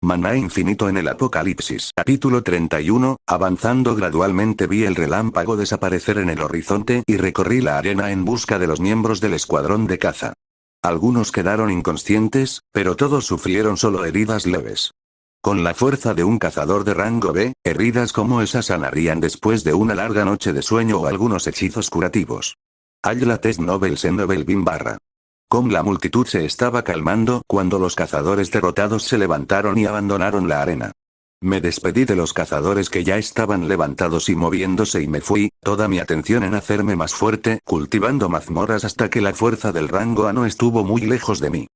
Maná infinito en el apocalipsis. Capítulo 31, avanzando gradualmente vi el relámpago desaparecer en el horizonte y recorrí la arena en busca de los miembros del escuadrón de caza. Algunos quedaron inconscientes, pero todos sufrieron solo heridas leves. Con la fuerza de un cazador de rango B, heridas como esas sanarían después de una larga noche de sueño o algunos hechizos curativos. Ayla Test Novels en Novel Bin barra. Con la multitud se estaba calmando cuando los cazadores derrotados se levantaron y abandonaron la arena. Me despedí de los cazadores que ya estaban levantados y moviéndose y me fui, toda mi atención en hacerme más fuerte, cultivando mazmorras hasta que la fuerza del rango A no estuvo muy lejos de mí.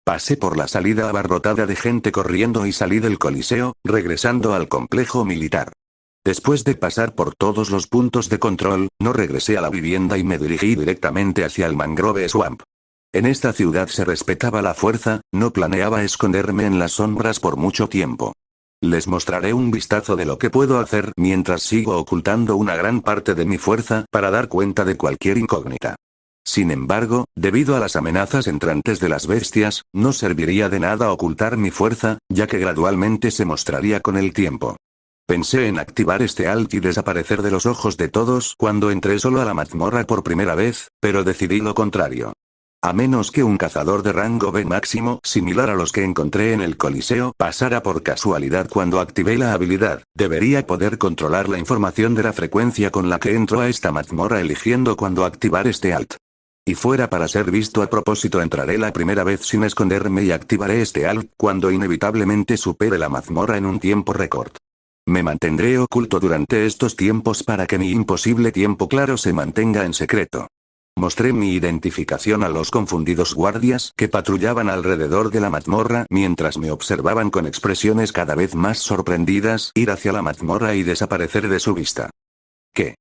Pasé por la salida abarrotada de gente corriendo y salí del coliseo, regresando al complejo militar. Después de pasar por todos los puntos de control, no regresé a la vivienda y me dirigí directamente hacia el Mangrove Swamp. En esta ciudad se respetaba la fuerza, no planeaba esconderme en las sombras por mucho tiempo. Les mostraré un vistazo de lo que puedo hacer mientras sigo ocultando una gran parte de mi fuerza para dar cuenta de cualquier incógnita. Sin embargo, debido a las amenazas entrantes de las bestias, no serviría de nada ocultar mi fuerza, ya que gradualmente se mostraría con el tiempo. Pensé en activar este alt y desaparecer de los ojos de todos cuando entré solo a la mazmorra por primera vez, pero decidí lo contrario. A menos que un cazador de rango B máximo, similar a los que encontré en el coliseo, pasara por casualidad cuando activé la habilidad, debería poder controlar la información de la frecuencia con la que entro a esta mazmorra eligiendo cuándo activar este alt. Y fuera para ser visto a propósito, entraré la primera vez sin esconderme y activaré este alt cuando inevitablemente supere la mazmorra en un tiempo récord. Me mantendré oculto durante estos tiempos para que mi imposible tiempo claro se mantenga en secreto. Mostré mi identificación a los confundidos guardias que patrullaban alrededor de la mazmorra mientras me observaban con expresiones cada vez más sorprendidas, ir hacia la mazmorra y desaparecer de su vista. ¿Qué?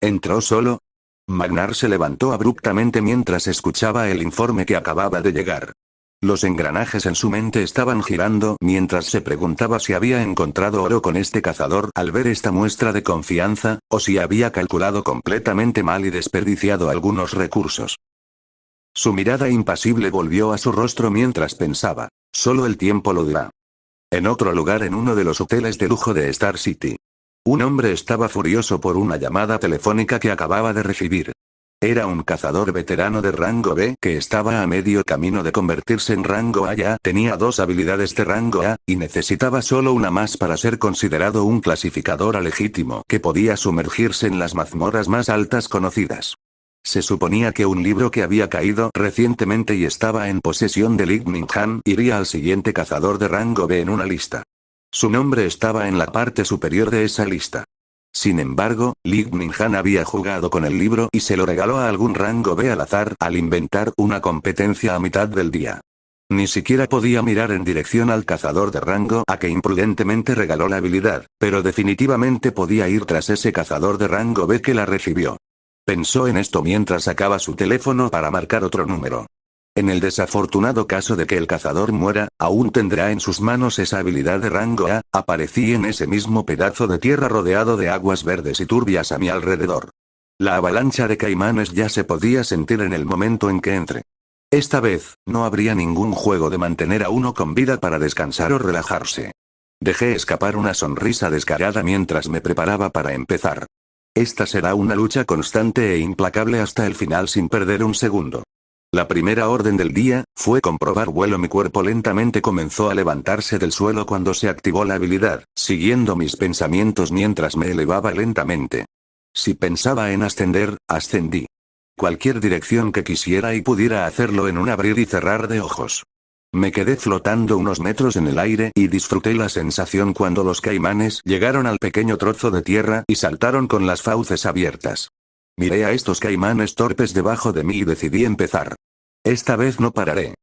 ¿Entró solo? Magnar se levantó abruptamente mientras escuchaba el informe que acababa de llegar. Los engranajes en su mente estaban girando mientras se preguntaba si había encontrado oro con este cazador al ver esta muestra de confianza, o si había calculado completamente mal y desperdiciado algunos recursos. Su mirada impasible volvió a su rostro mientras pensaba, solo el tiempo lo dirá. En otro lugar, en uno de los hoteles de lujo de Star City. Un hombre estaba furioso por una llamada telefónica que acababa de recibir. Era un cazador veterano de rango B que estaba a medio camino de convertirse en rango A. Ya tenía 2 habilidades de rango A, y necesitaba solo una más para ser considerado un clasificador legítimo que podía sumergirse en las mazmorras más altas conocidas. Se suponía que un libro que había caído recientemente y estaba en posesión de Lig Min-han iría al siguiente cazador de rango B en una lista. Su nombre estaba en la parte superior de esa lista. Sin embargo, Lig Min-han había jugado con el libro y se lo regaló a algún rango B al azar al inventar una competencia a mitad del día. Ni siquiera podía mirar en dirección al cazador de rango A que imprudentemente regaló la habilidad, pero definitivamente podía ir tras ese cazador de rango B que la recibió. Pensó en esto mientras sacaba su teléfono para marcar otro número. En el desafortunado caso de que el cazador muera, aún tendrá en sus manos esa habilidad de rango A. Aparecí en ese mismo pedazo de tierra rodeado de aguas verdes y turbias a mi alrededor. La avalancha de caimanes ya se podía sentir en el momento en que entré. Esta vez, no habría ningún juego de mantener a uno con vida para descansar o relajarse. Dejé escapar una sonrisa descarada mientras me preparaba para empezar. Esta será una lucha constante e implacable hasta el final sin perder un segundo. La primera orden del día fue comprobar vuelo. Mi cuerpo lentamente comenzó a levantarse del suelo cuando se activó la habilidad, siguiendo mis pensamientos mientras me elevaba lentamente. Si pensaba en ascender, ascendí. Cualquier dirección que quisiera y pudiera hacerlo en un abrir y cerrar de ojos. Me quedé flotando unos metros en el aire y disfruté la sensación cuando los caimanes llegaron al pequeño trozo de tierra y saltaron con las fauces abiertas. Miré a estos caimanes torpes debajo de mí y decidí empezar. Esta vez no pararé.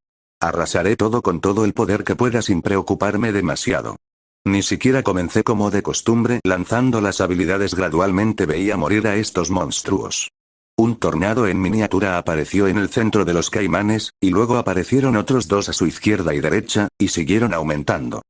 Arrasaré todo con todo el poder que pueda sin preocuparme demasiado. Ni siquiera comencé como de costumbre lanzando las habilidades. Gradualmente veía morir a estos monstruos. Un tornado en miniatura apareció en el centro de los caimanes, y luego aparecieron otros 2 a su izquierda y derecha, y siguieron aumentando.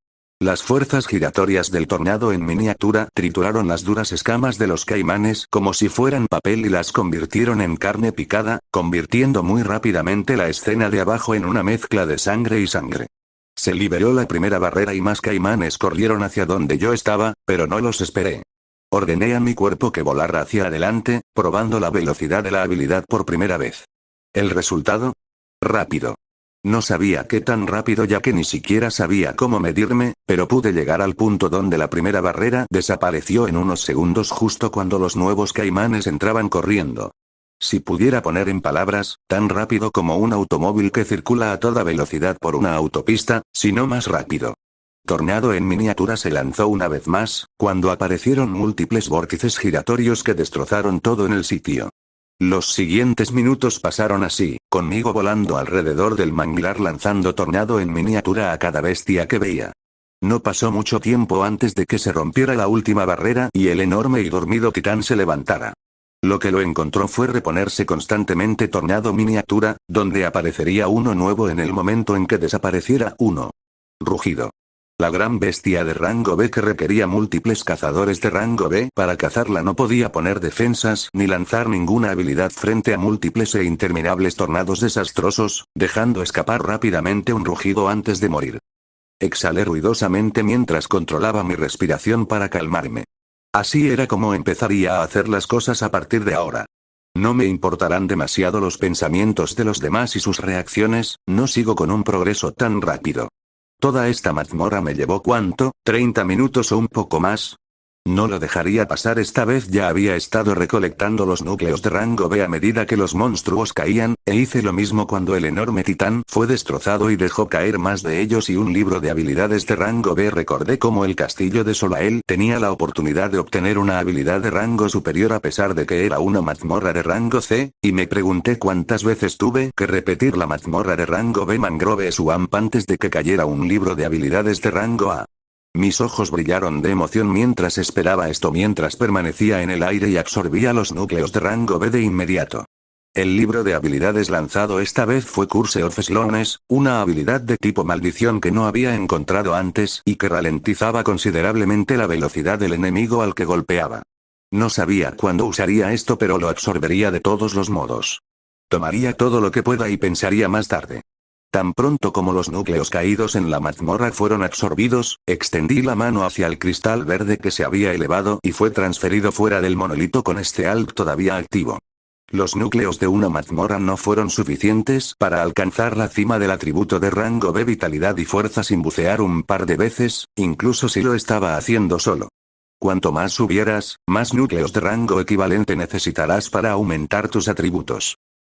Las fuerzas giratorias del tornado en miniatura trituraron las duras escamas de los caimanes como si fueran papel y las convirtieron en carne picada, convirtiendo muy rápidamente la escena de abajo en una mezcla de sangre y sangre. Se liberó la primera barrera y más caimanes corrieron hacia donde yo estaba, pero no los esperé. Ordené a mi cuerpo que volara hacia adelante, probando la velocidad de la habilidad por primera vez. ¿El resultado? Rápido. No sabía qué tan rápido ya que ni siquiera sabía cómo medirme, pero pude llegar al punto donde la primera barrera desapareció en unos segundos justo cuando los nuevos caimanes entraban corriendo. Si pudiera poner en palabras, tan rápido como un automóvil que circula a toda velocidad por una autopista, si no más rápido. Tornado en miniatura se lanzó una vez más, cuando aparecieron múltiples vórtices giratorios que destrozaron todo en el sitio. Los siguientes minutos pasaron así, conmigo volando alrededor del manglar lanzando tornado en miniatura a cada bestia que veía. No pasó mucho tiempo antes de que se rompiera la última barrera y el enorme y dormido titán se levantara. Lo que lo encontró fue reponerse constantemente tornado miniatura, donde aparecería uno nuevo en el momento en que desapareciera uno. Rugido. La gran bestia de rango B que requería múltiples cazadores de rango B para cazarla no podía poner defensas ni lanzar ninguna habilidad frente a múltiples e interminables tornados desastrosos, dejando escapar rápidamente un rugido antes de morir. Exhalé ruidosamente mientras controlaba mi respiración para calmarme. Así era como empezaría a hacer las cosas a partir de ahora. No me importarán demasiado los pensamientos de los demás y sus reacciones, no sigo con un progreso tan rápido. Toda esta mazmorra me llevó ¿cuánto? ¿30 minutos o un poco más? No lo dejaría pasar esta vez, ya había estado recolectando los núcleos de rango B a medida que los monstruos caían, e hice lo mismo cuando el enorme titán fue destrozado y dejó caer más de ellos y un libro de habilidades de rango B. Recordé cómo el castillo de Solael tenía la oportunidad de obtener una habilidad de rango superior a pesar de que era una mazmorra de rango C, y me pregunté cuántas veces tuve que repetir la mazmorra de rango B Mangrove Swamp antes de que cayera un libro de habilidades de rango A. Mis ojos brillaron de emoción mientras esperaba esto mientras permanecía en el aire y absorbía los núcleos de rango B de inmediato. El libro de habilidades lanzado esta vez fue Curse of Slowness, una habilidad de tipo maldición que no había encontrado antes y que ralentizaba considerablemente la velocidad del enemigo al que golpeaba. No sabía cuándo usaría esto pero lo absorbería de todos los modos. Tomaría todo lo que pueda y pensaría más tarde. Tan pronto como los núcleos caídos en la mazmorra fueron absorbidos, extendí la mano hacia el cristal verde que se había elevado y fue transferido fuera del monolito con este ALT todavía activo. Los núcleos de una mazmorra no fueron suficientes para alcanzar la cima del atributo de rango B vitalidad y fuerza sin bucear un par de veces, incluso si lo estaba haciendo solo. Cuanto más subieras, más núcleos de rango equivalente necesitarás para aumentar tus atributos.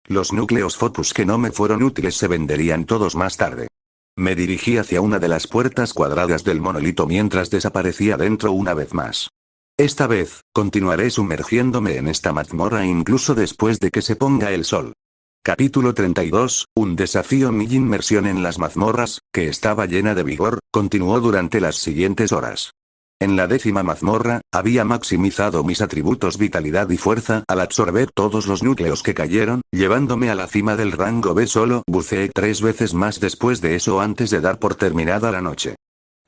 Los núcleos Focus que no me fueron útiles se venderían todos más tarde. Me dirigí hacia una de las puertas cuadradas del monolito mientras desaparecía dentro una vez más. Esta vez, continuaré sumergiéndome en esta mazmorra incluso después de que se ponga el sol. Capítulo 32, un desafío. Mi inmersión en las mazmorras, que estaba llena de vigor, continuó durante las siguientes horas. En la 10ª mazmorra, había maximizado mis atributos vitalidad y fuerza al absorber todos los núcleos que cayeron, llevándome a la cima del rango B. Solo buceé 3 veces más después de eso antes de dar por terminada la noche.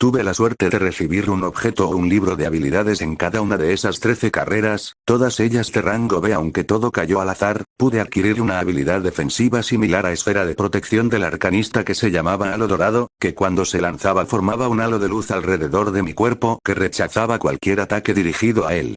Tuve la suerte de recibir un objeto o un libro de habilidades en cada una de esas 13 carreras, todas ellas de rango B. Aunque todo cayó al azar, pude adquirir una habilidad defensiva similar a esfera de protección del arcanista que se llamaba halo dorado, que cuando se lanzaba formaba un halo de luz alrededor de mi cuerpo que rechazaba cualquier ataque dirigido a él.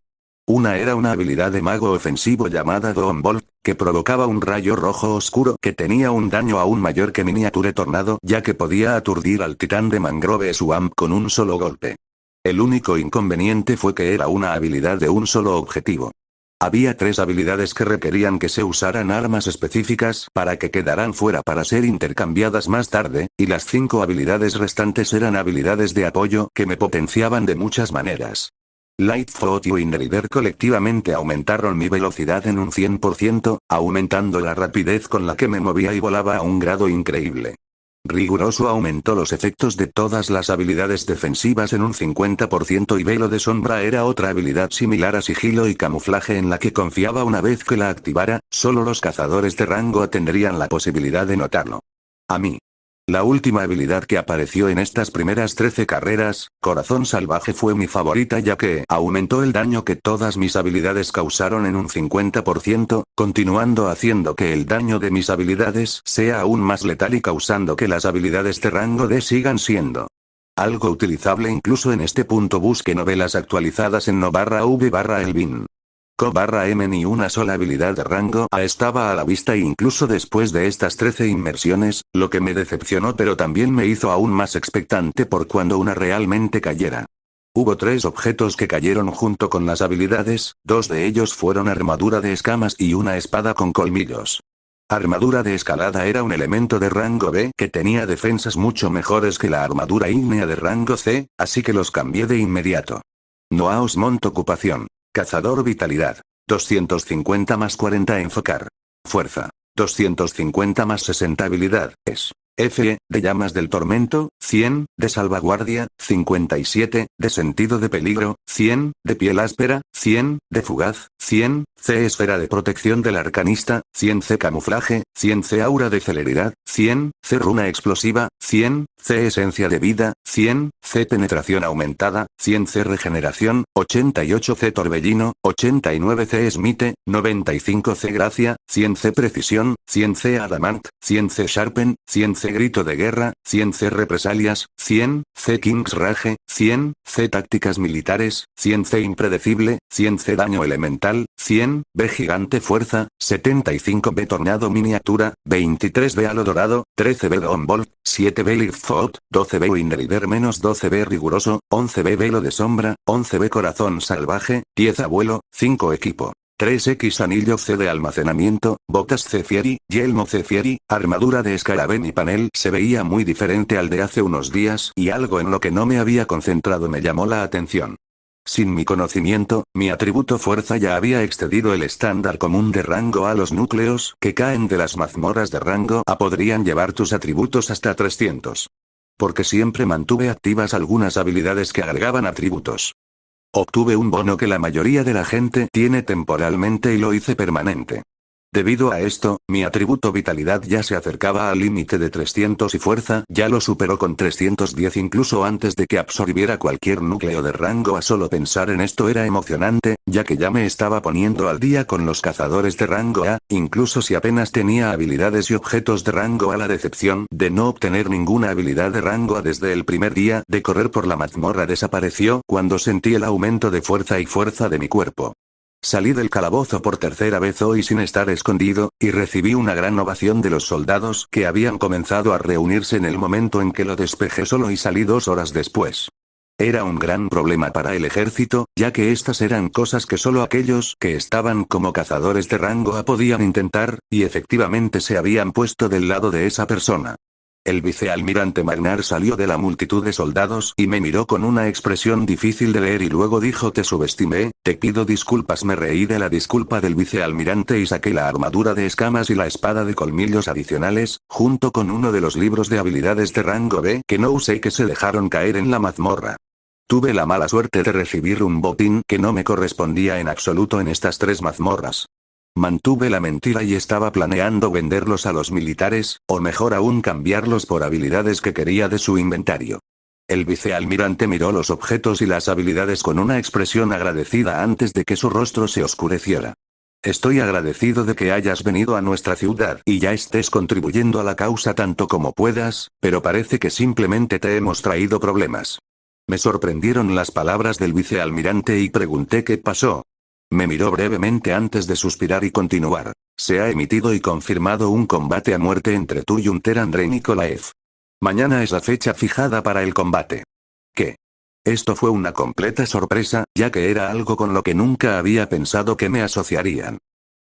Una era una habilidad de mago ofensivo llamada Dawn Bolt, que provocaba un rayo rojo oscuro que tenía un daño aún mayor que Miniature Tornado ya que podía aturdir al titán de Mangrove Swamp con un solo golpe. El único inconveniente fue que era una habilidad de un solo objetivo. Había 3 habilidades que requerían que se usaran armas específicas para que quedaran fuera para ser intercambiadas más tarde, y las 5 habilidades restantes eran habilidades de apoyo que me potenciaban de muchas maneras. Lightfoot y Winrider colectivamente aumentaron mi velocidad en un 100%, aumentando la rapidez con la que me movía y volaba a un grado increíble. Riguroso aumentó los efectos de todas las habilidades defensivas en un 50% y Velo de Sombra era otra habilidad similar a sigilo y camuflaje en la que confiaba una vez que la activara, solo los cazadores de rango tendrían la posibilidad de notarlo. A mí. La última habilidad que apareció en estas primeras 13 carreras, Corazón Salvaje, fue mi favorita ya que aumentó el daño que todas mis habilidades causaron en un 50%, continuando haciendo que el daño de mis habilidades sea aún más letal y causando que las habilidades de rango D sigan siendo algo utilizable incluso en este punto. Busque novelas actualizadas en no/v/elvin. Co/m. Ni una sola habilidad de rango A estaba a la vista incluso después de estas 13 inmersiones, lo que me decepcionó pero también me hizo aún más expectante por cuando una realmente cayera. Hubo 3 objetos que cayeron junto con las habilidades, 2 de ellos fueron armadura de escamas y una espada con colmillos. Armadura de escalada era un elemento de rango B que tenía defensas mucho mejores que la armadura ígnea de rango C, así que los cambié de inmediato. Noaos Mont Ocupación. Cazador Vitalidad. 250 más 40 enfocar. Fuerza. 250 más 60 habilidad. FE, de llamas del tormento, 100, de salvaguardia, 57, de sentido de peligro, 100, de piel áspera, 100, de fugaz, 100, C esfera de protección del arcanista, 100 C camuflaje, 100 C aura de celeridad, 100, C runa explosiva, 100, C esencia de vida, 100, C penetración aumentada, 100 C regeneración, 88 C torbellino, 89 C esmite, 95 C gracia, 100 C precisión, 100 C adamant, 100 C sharpen, 100 C grito de guerra, 100 C represalias, 100 C king's rage, 100 C tácticas militares, 100 C impredecible, 100 C daño elemental, 100 B gigante fuerza, 75 B tornado miniatura, 23 B halo dorado, 13 B Dawn Bolt, 7 B Lift Thought, 12 B Winrider menos 12 B riguroso, 11 B velo de sombra, 11 B corazón salvaje, 10 abuelo, 5 equipo. 3X anillo C de almacenamiento, botas C Fieri, yelmo C Fieri, armadura de escarabén y panel. Se veía muy diferente al de hace unos días y algo en lo que no me había concentrado me llamó la atención. Sin mi conocimiento, mi atributo fuerza ya había excedido el estándar común de rango A. Los núcleos que caen de las mazmorras de rango A podrían llevar tus atributos hasta 300. Porque siempre mantuve activas algunas habilidades que agregaban atributos. Obtuve un bono que la mayoría de la gente tiene temporalmente y lo hice permanente. Debido a esto, mi atributo vitalidad ya se acercaba al límite de 300 y fuerza ya lo superó con 310 incluso antes de que absorbiera cualquier núcleo de rango A. Solo pensar en esto era emocionante, ya que ya me estaba poniendo al día con los cazadores de rango A, incluso si apenas tenía habilidades y objetos de rango A. La decepción de no obtener ninguna habilidad de rango A desde el primer día de correr por la mazmorra desapareció cuando sentí el aumento de fuerza y fuerza de mi cuerpo. Salí del calabozo por tercera vez hoy sin estar escondido, y recibí una gran ovación de los soldados que habían comenzado a reunirse en el momento en que lo despejé solo y salí 2 horas después. Era un gran problema para el ejército, ya que estas eran cosas que solo aquellos que estaban como cazadores de rango A podían intentar, y efectivamente se habían puesto del lado de esa persona. El vicealmirante Magnar salió de la multitud de soldados y me miró con una expresión difícil de leer y luego dijo: te subestimé, te pido disculpas. Me reí de la disculpa del vicealmirante y saqué la armadura de escamas y la espada de colmillos adicionales, junto con uno de los libros de habilidades de rango B que no usé que se dejaron caer en la mazmorra. Tuve la mala suerte de recibir un botín que no me correspondía en absoluto en estas 3 mazmorras. Mantuve la mentira y estaba planeando venderlos a los militares, o mejor aún cambiarlos por habilidades que quería de su inventario. El vicealmirante miró los objetos y las habilidades con una expresión agradecida antes de que su rostro se oscureciera. Estoy agradecido de que hayas venido a nuestra ciudad y ya estés contribuyendo a la causa tanto como puedas, pero parece que simplemente te hemos traído problemas. Me sorprendieron las palabras del vicealmirante y pregunté qué pasó. Me miró brevemente antes de suspirar y continuar. Se ha emitido y confirmado un combate a muerte entre tú y Unter Andrei Nikolaev. Mañana es la fecha fijada para el combate. ¿Qué? Esto fue una completa sorpresa, ya que era algo con lo que nunca había pensado que me asociarían.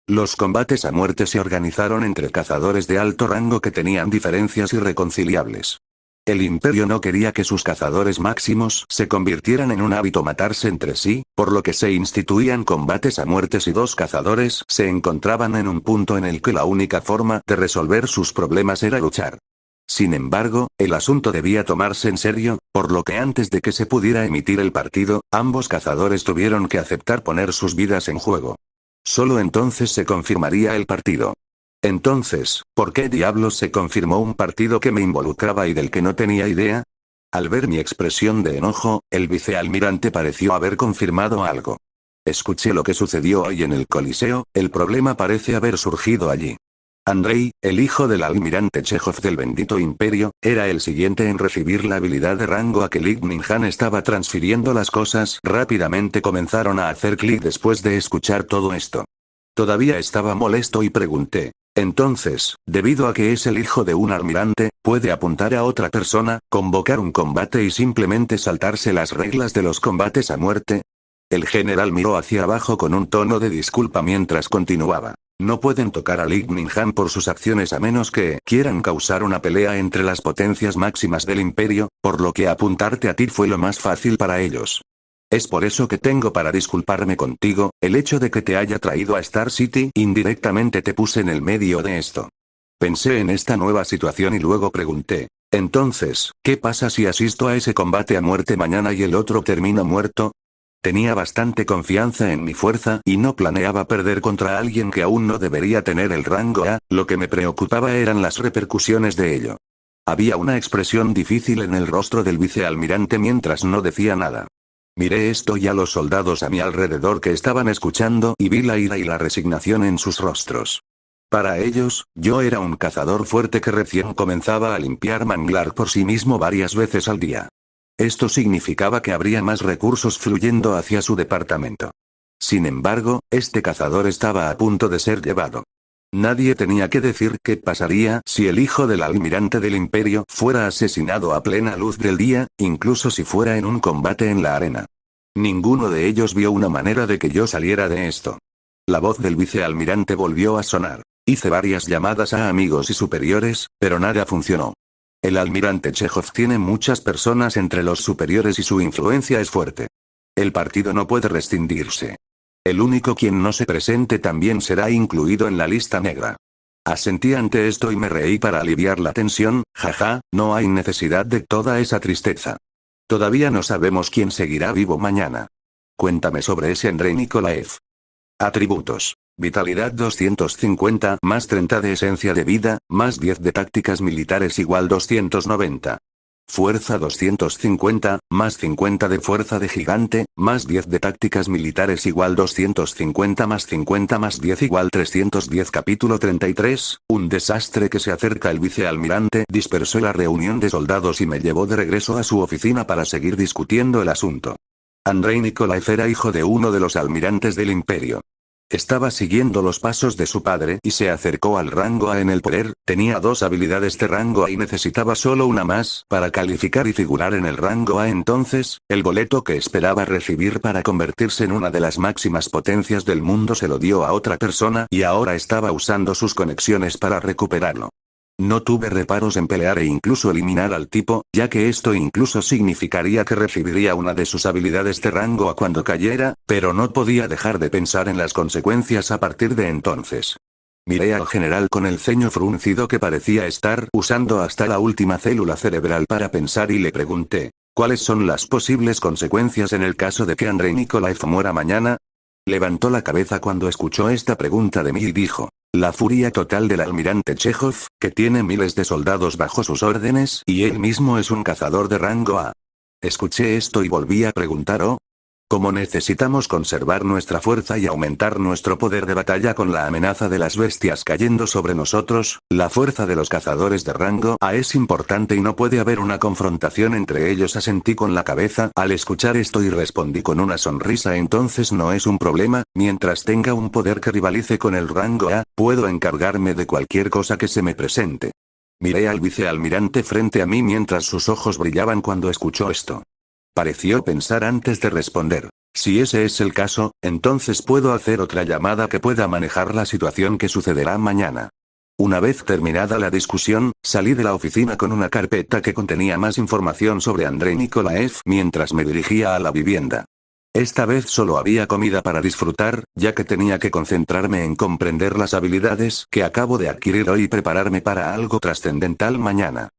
Los combates a muerte se organizaron entre cazadores de alto rango que tenían diferencias irreconciliables. El imperio no quería que sus cazadores máximos se convirtieran en un hábito matarse entre sí, por lo que se instituían combates a muerte si 2 cazadores se encontraban en un punto en el que la única forma de resolver sus problemas era luchar. Sin embargo, el asunto debía tomarse en serio, por lo que antes de que se pudiera emitir el partido, ambos cazadores tuvieron que aceptar poner sus vidas en juego. Solo entonces se confirmaría el partido. Entonces, ¿por qué diablos se confirmó un partido que me involucraba y del que no tenía idea? Al ver mi expresión de enojo, el vicealmirante pareció haber confirmado algo. Escuché lo que sucedió hoy en el Coliseo, el problema parece haber surgido allí. Andrei, el hijo del almirante Chejov del bendito imperio, era el siguiente en recibir la habilidad de rango a que Lig Minhan estaba transfiriendo las cosas. Rápidamente comenzaron a hacer clic después de escuchar todo esto. Todavía estaba molesto y pregunté. Entonces, debido a que es el hijo de un almirante, puede apuntar a otra persona, convocar un combate y simplemente saltarse las reglas de los combates a muerte. El general miró hacia abajo con un tono de disculpa mientras continuaba. No pueden tocar a Lig Minhan por sus acciones a menos que quieran causar una pelea entre las potencias máximas del imperio, por lo que apuntarte a ti fue lo más fácil para ellos. Es por eso que tengo para disculparme contigo, el hecho de que te haya traído a Star City indirectamente te puse en el medio de esto. Pensé en esta nueva situación y luego pregunté, entonces, ¿qué pasa si asisto a ese combate a muerte mañana y el otro termina muerto? Tenía bastante confianza en mi fuerza y no planeaba perder contra alguien que aún no debería tener el rango A, lo que me preocupaba eran las repercusiones de ello. Había una expresión difícil en el rostro del vicealmirante mientras no decía nada. Miré esto y a los soldados a mi alrededor que estaban escuchando y vi la ira y la resignación en sus rostros. Para ellos, yo era un cazador fuerte que recién comenzaba a limpiar manglar por sí mismo varias veces al día. Esto significaba que habría más recursos fluyendo hacia su departamento. Sin embargo, este cazador estaba a punto de ser llevado. Nadie tenía que decir qué pasaría si el hijo del almirante del imperio fuera asesinado a plena luz del día, incluso si fuera en un combate en la arena. Ninguno de ellos vio una manera de que yo saliera de esto. La voz del vicealmirante volvió a sonar. Hice varias llamadas a amigos y superiores, pero nada funcionó. El almirante Chejov tiene muchas personas entre los superiores y su influencia es fuerte. El partido no puede rescindirse. El único quien no se presente también será incluido en la lista negra. Asentí ante esto y me reí para aliviar la tensión, jaja, no hay necesidad de toda esa tristeza. Todavía no sabemos quién seguirá vivo mañana. Cuéntame sobre ese Andrei Nikolaev. Atributos. Vitalidad 250 más 30 de esencia de vida, más 10 de tácticas militares igual 290. Fuerza 250, más 50 de fuerza de gigante, más 10 de tácticas militares igual 250 más 50 más 10 igual 310. Capítulo 33, un desastre que se acerca. El vicealmirante dispersó la reunión de soldados y me llevó de regreso a su oficina para seguir discutiendo el asunto. Andrei Nikolaev era hijo de uno de los almirantes del imperio. Estaba siguiendo los pasos de su padre y se acercó al rango A en el poder, tenía 2 habilidades de rango A y necesitaba solo una más para calificar y figurar en el rango A. Entonces, el boleto que esperaba recibir para convertirse en una de las máximas potencias del mundo se lo dio a otra persona y ahora estaba usando sus conexiones para recuperarlo. No tuve reparos en pelear e incluso eliminar al tipo, ya que esto incluso significaría que recibiría una de sus habilidades de rango A cuando cayera, pero no podía dejar de pensar en las consecuencias a partir de entonces. Miré al general con el ceño fruncido que parecía estar usando hasta la última célula cerebral para pensar y le pregunté, ¿cuáles son las posibles consecuencias en el caso de que Andrei Nikolaev muera mañana? Levantó la cabeza cuando escuchó esta pregunta de mí y dijo, la furia total del almirante Chejov, que tiene miles de soldados bajo sus órdenes y él mismo es un cazador de rango A. Escuché esto y volví a preguntar, ¿cómo necesitamos conservar nuestra fuerza y aumentar nuestro poder de batalla con la amenaza de las bestias cayendo sobre nosotros? La fuerza de los cazadores de rango A es importante y no puede haber una confrontación entre ellos. Asentí con la cabeza al escuchar esto y respondí con una sonrisa. Entonces no es un problema, mientras tenga un poder que rivalice con el rango A, puedo encargarme de cualquier cosa que se me presente. Miré al vicealmirante frente a mí mientras sus ojos brillaban cuando escuchó esto. Pareció pensar antes de responder. Si ese es el caso, entonces puedo hacer otra llamada que pueda manejar la situación que sucederá mañana. Una vez terminada la discusión, salí de la oficina con una carpeta que contenía más información sobre Andrei Nikolaev mientras me dirigía a la vivienda. Esta vez solo había comida para disfrutar, ya que tenía que concentrarme en comprender las habilidades que acabo de adquirir hoy y prepararme para algo trascendental mañana.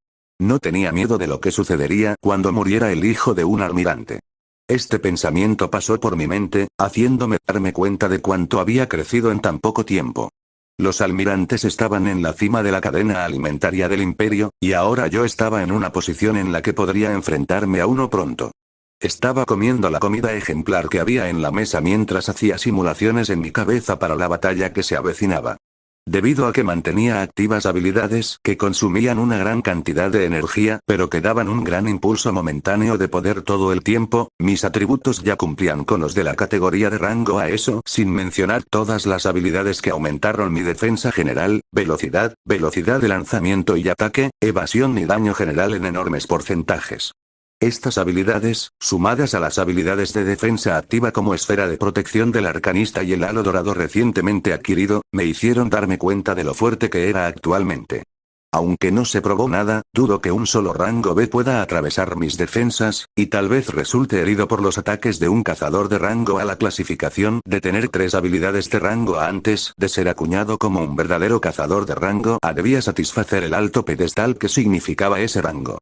No tenía miedo de lo que sucedería cuando muriera el hijo de un almirante. Este pensamiento pasó por mi mente, haciéndome darme cuenta de cuánto había crecido en tan poco tiempo. Los almirantes estaban en la cima de la cadena alimentaria del imperio, y ahora yo estaba en una posición en la que podría enfrentarme a uno pronto. Estaba comiendo la comida ejemplar que había en la mesa mientras hacía simulaciones en mi cabeza para la batalla que se avecinaba. Debido a que mantenía activas habilidades que consumían una gran cantidad de energía, pero que daban un gran impulso momentáneo de poder todo el tiempo, mis atributos ya cumplían con los de la categoría de rango a eso, sin mencionar todas las habilidades que aumentaron mi defensa general, velocidad de lanzamiento y ataque, evasión y daño general en enormes porcentajes. Estas habilidades, sumadas a las habilidades de defensa activa como esfera de protección del arcanista y el halo dorado recientemente adquirido, me hicieron darme cuenta de lo fuerte que era actualmente. Aunque no se probó nada, dudo que un solo rango B pueda atravesar mis defensas, y tal vez resulte herido por los ataques de un cazador de rango A. La clasificación de tener 3 habilidades de rango A antes de ser acuñado como un verdadero cazador de rango A debía satisfacer el alto pedestal que significaba ese rango.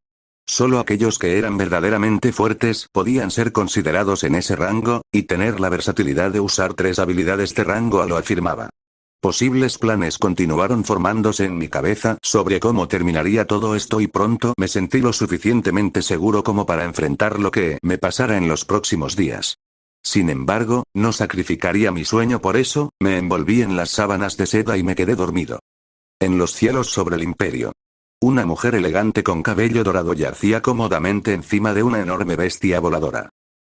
Solo aquellos que eran verdaderamente fuertes podían ser considerados en ese rango, y tener la versatilidad de usar 3 habilidades de rango A lo afirmaba. Posibles planes continuaron formándose en mi cabeza sobre cómo terminaría todo esto y pronto me sentí lo suficientemente seguro como para enfrentar lo que me pasara en los próximos días. Sin embargo, no sacrificaría mi sueño por eso, me envolví en las sábanas de seda y me quedé dormido. En los cielos sobre el imperio. Una mujer elegante con cabello dorado yacía cómodamente encima de una enorme bestia voladora.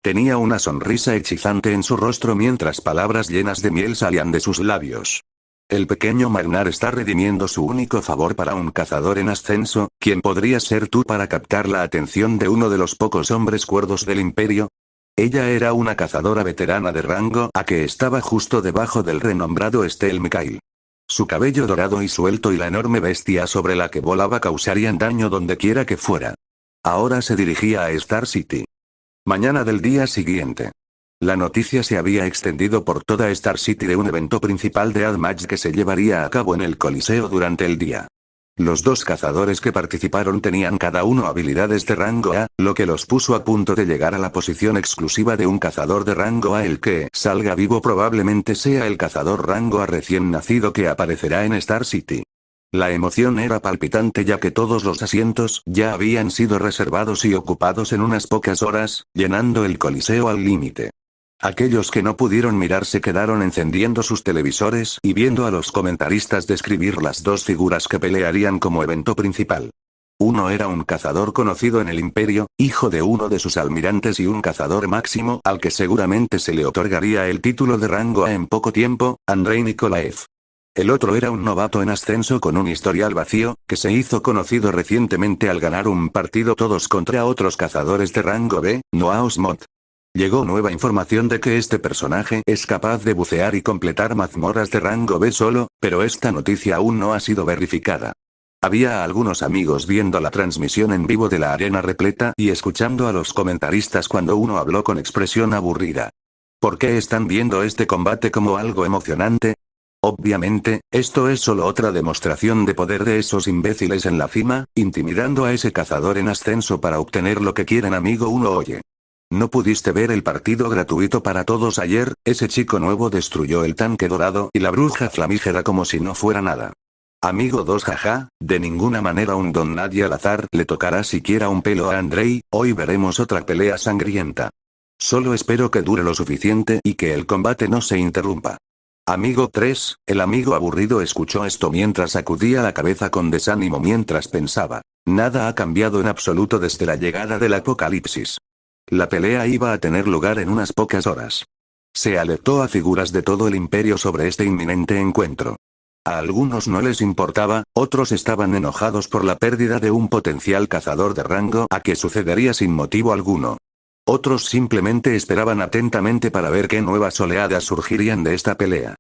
Tenía una sonrisa hechizante en su rostro mientras palabras llenas de miel salían de sus labios. El pequeño Magnar está redimiendo su único favor para un cazador en ascenso. ¿Quién podrías ser tú para captar la atención de uno de los pocos hombres cuerdos del imperio? Ella era una cazadora veterana de rango A que estaba justo debajo del renombrado Estel Mikhail. Su cabello dorado y suelto y la enorme bestia sobre la que volaba causarían daño donde quiera que fuera. Ahora se dirigía a Star City. Mañana del día siguiente. La noticia se había extendido por toda Star City de un evento principal de Admatch que se llevaría a cabo en el Coliseo durante el día. Los 2 cazadores que participaron tenían cada uno habilidades de rango A, lo que los puso a punto de llegar a la posición exclusiva de un cazador de rango A. El que salga vivo probablemente sea el cazador rango A recién nacido que aparecerá en Star City. La emoción era palpitante ya que todos los asientos ya habían sido reservados y ocupados en unas pocas horas, llenando el Coliseo al límite. Aquellos que no pudieron mirar se quedaron encendiendo sus televisores y viendo a los comentaristas describir las 2 figuras que pelearían como evento principal. Uno era un cazador conocido en el imperio, hijo de uno de sus almirantes y un cazador máximo al que seguramente se le otorgaría el título de rango A en poco tiempo, Andrei Nikolaev. El otro era un novato en ascenso con un historial vacío, que se hizo conocido recientemente al ganar un partido todos contra otros cazadores de rango B, Noah Osmond. Llegó nueva información de que este personaje es capaz de bucear y completar mazmorras de rango B solo, pero esta noticia aún no ha sido verificada. Había algunos amigos viendo la transmisión en vivo de la arena repleta y escuchando a los comentaristas cuando uno habló con expresión aburrida. ¿Por qué están viendo este combate como algo emocionante? Obviamente, esto es solo otra demostración de poder de esos imbéciles en la cima, intimidando a ese cazador en ascenso para obtener lo que quieren. Amigo 1, oye. ¿No pudiste ver el partido gratuito para todos ayer? Ese chico nuevo destruyó el tanque dorado y la bruja flamígera como si no fuera nada. Amigo 2, jaja, de ninguna manera un don nadie al azar le tocará siquiera un pelo a Andrei. Hoy veremos otra pelea sangrienta. Solo espero que dure lo suficiente y que el combate no se interrumpa. Amigo 3, el amigo aburrido escuchó esto mientras sacudía la cabeza con desánimo mientras pensaba. Nada ha cambiado en absoluto desde la llegada del apocalipsis. La pelea iba a tener lugar en unas pocas horas. Se alertó a figuras de todo el imperio sobre este inminente encuentro. A algunos no les importaba, otros estaban enojados por la pérdida de un potencial cazador de rango A que sucedería sin motivo alguno. Otros simplemente esperaban atentamente para ver qué nuevas oleadas surgirían de esta pelea.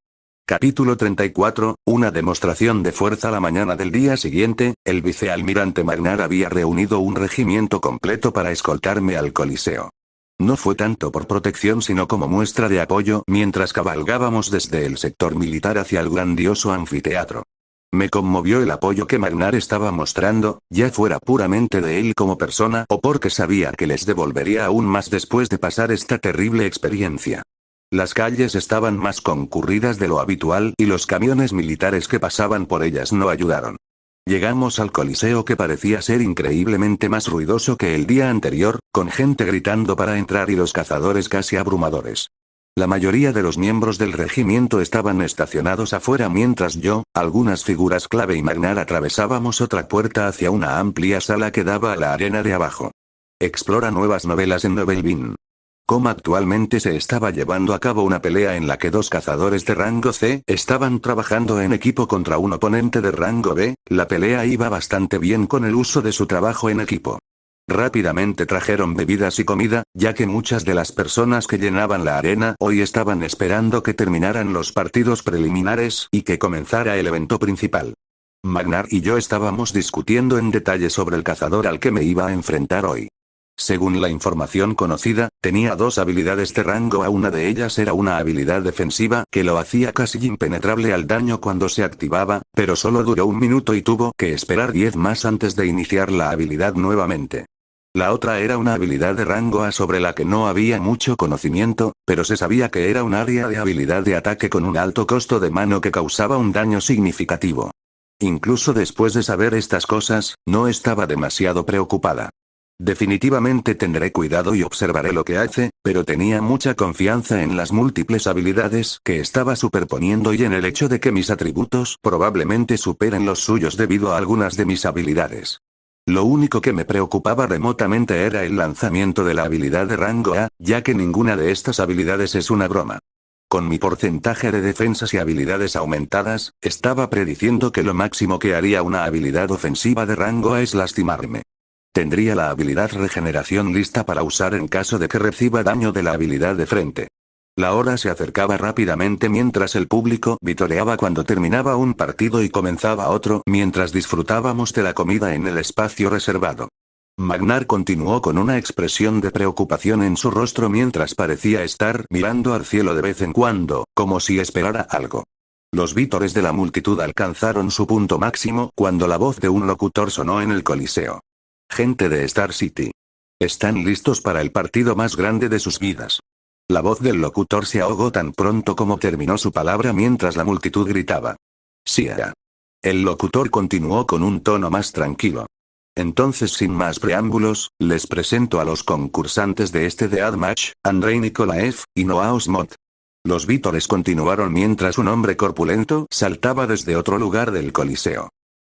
Capítulo 34, una demostración de fuerza. La mañana del día siguiente, el vicealmirante Magnar había reunido un regimiento completo para escoltarme al Coliseo. No fue tanto por protección sino como muestra de apoyo mientras cabalgábamos desde el sector militar hacia el grandioso anfiteatro. Me conmovió el apoyo que Magnar estaba mostrando, ya fuera puramente de él como persona o porque sabía que les devolvería aún más después de pasar esta terrible experiencia. Las calles estaban más concurridas de lo habitual y los camiones militares que pasaban por ellas no ayudaron. Llegamos al coliseo que parecía ser increíblemente más ruidoso que el día anterior, con gente gritando para entrar y los cazadores casi abrumadores. La mayoría de los miembros del regimiento estaban estacionados afuera mientras yo, algunas figuras clave y Magnar atravesábamos otra puerta hacia una amplia sala que daba a la arena de abajo. Explora nuevas novelas en Novelbin. Como actualmente se estaba llevando a cabo una pelea en la que dos cazadores de rango C estaban trabajando en equipo contra un oponente de rango B, la pelea iba bastante bien con el uso de su trabajo en equipo. Rápidamente trajeron bebidas y comida, ya que muchas de las personas que llenaban la arena hoy estaban esperando que terminaran los partidos preliminares y que comenzara el evento principal. Magnar y yo estábamos discutiendo en detalle sobre el cazador al que me iba a enfrentar hoy. Según la información conocida, tenía dos habilidades de rango A. Una de ellas era una habilidad defensiva que lo hacía casi impenetrable al daño cuando se activaba, pero solo duró 1 minuto y tuvo que esperar 10 más antes de iniciar la habilidad nuevamente. La otra era una habilidad de rango A sobre la que no había mucho conocimiento, pero se sabía que era un área de habilidad de ataque con un alto costo de mano que causaba un daño significativo. Incluso después de saber estas cosas, no estaba demasiado preocupada. Definitivamente tendré cuidado y observaré lo que hace, pero tenía mucha confianza en las múltiples habilidades que estaba superponiendo y en el hecho de que mis atributos probablemente superen los suyos debido a algunas de mis habilidades. Lo único que me preocupaba remotamente era el lanzamiento de la habilidad de rango A, ya que ninguna de estas habilidades es una broma. Con mi porcentaje de defensas y habilidades aumentadas, estaba prediciendo que lo máximo que haría una habilidad ofensiva de rango A es lastimarme. Tendría la habilidad regeneración lista para usar en caso de que reciba daño de la habilidad de frente. La hora se acercaba rápidamente mientras el público vitoreaba cuando terminaba un partido y comenzaba otro mientras disfrutábamos de la comida en el espacio reservado. Magnar continuó con una expresión de preocupación en su rostro mientras parecía estar mirando al cielo de vez en cuando, como si esperara algo. Los vítores de la multitud alcanzaron su punto máximo cuando la voz de un locutor sonó en el coliseo. Gente de Star City. Están listos para el partido más grande de sus vidas. La voz del locutor se ahogó tan pronto como terminó su palabra mientras la multitud gritaba. Sí. El locutor continuó con un tono más tranquilo. Entonces, sin más preámbulos, les presento a los concursantes de este Deathmatch, Andrei Nikolaev y Noah Osmot. Los vítores continuaron mientras un hombre corpulento saltaba desde otro lugar del coliseo.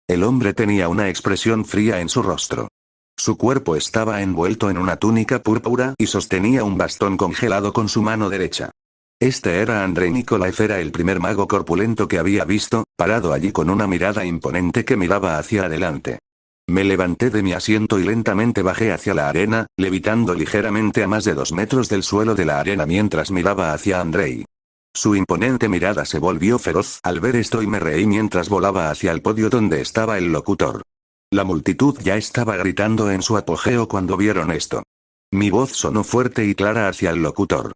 El hombre tenía una expresión fría en su rostro. Su cuerpo estaba envuelto en una túnica púrpura y sostenía un bastón congelado con su mano derecha. Este era Andrei Nikolaev, era el primer mago corpulento que había visto, parado allí con una mirada imponente que miraba hacia adelante. Me levanté de mi asiento y lentamente bajé hacia la arena, levitando ligeramente a más de 2 metros del suelo de la arena mientras miraba hacia Andrei. Su imponente mirada se volvió feroz al ver esto y me reí mientras volaba hacia el podio donde estaba el locutor. La multitud ya estaba gritando en su apogeo cuando vieron esto. Mi voz sonó fuerte y clara hacia el locutor.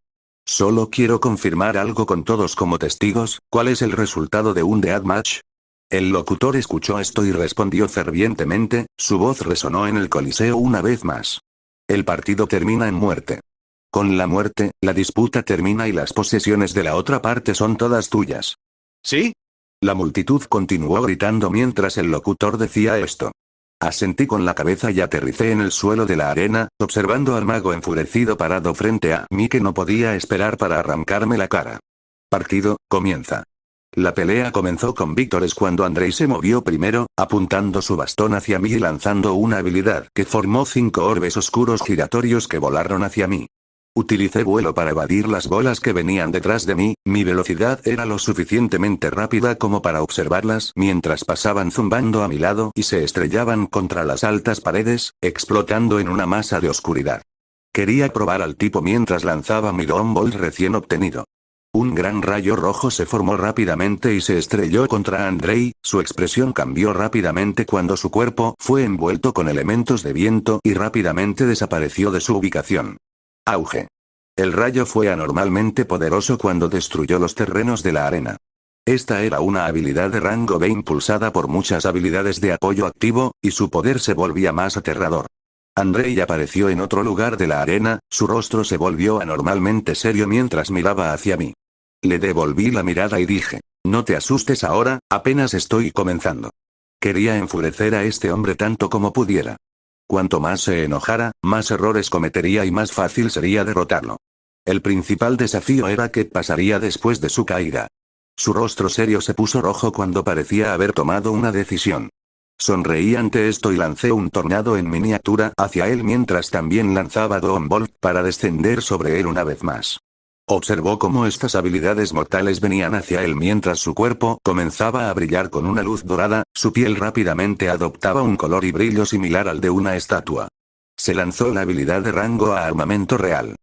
Solo quiero confirmar algo con todos como testigos, ¿cuál es el resultado de un Deathmatch? El locutor escuchó esto y respondió fervientemente, su voz resonó en el coliseo una vez más. El partido termina en muerte. Con la muerte, la disputa termina y las posesiones de la otra parte son todas tuyas. ¿Sí? La multitud continuó gritando mientras el locutor decía esto. Asentí con la cabeza y aterricé en el suelo de la arena, observando al mago enfurecido parado frente a mí que no podía esperar para arrancarme la cara. Partido, comienza. La pelea comenzó con vítores cuando Andrei se movió primero, apuntando su bastón hacia mí y lanzando una habilidad que formó 5 orbes oscuros giratorios que volaron hacia mí. Utilicé vuelo para evadir las bolas que venían detrás de mí, mi velocidad era lo suficientemente rápida como para observarlas mientras pasaban zumbando a mi lado y se estrellaban contra las altas paredes, explotando en una masa de oscuridad. Quería probar al tipo mientras lanzaba mi Dragon Ball recién obtenido. Un gran rayo rojo se formó rápidamente y se estrelló contra Andrei, su expresión cambió rápidamente cuando su cuerpo fue envuelto con elementos de viento y rápidamente desapareció de su ubicación. Auge. El rayo fue anormalmente poderoso cuando destruyó los terrenos de la arena. Esta era una habilidad de rango B impulsada por muchas habilidades de apoyo activo, y su poder se volvía más aterrador. Andrei apareció en otro lugar de la arena, su rostro se volvió anormalmente serio mientras miraba hacia mí. Le devolví la mirada y dije, no te asustes ahora, apenas estoy comenzando. Quería enfurecer a este hombre tanto como pudiera. Cuanto más se enojara, más errores cometería y más fácil sería derrotarlo. El principal desafío era qué pasaría después de su caída. Su rostro serio se puso rojo cuando parecía haber tomado una decisión. Sonreí ante esto y lancé un tornado en miniatura hacia él mientras también lanzaba Dragon Ball para descender sobre él una vez más. Observó cómo estas habilidades mortales venían hacia él mientras su cuerpo comenzaba a brillar con una luz dorada, su piel rápidamente adoptaba un color y brillo similar al de una estatua. Se lanzó la habilidad de rango a armamento real.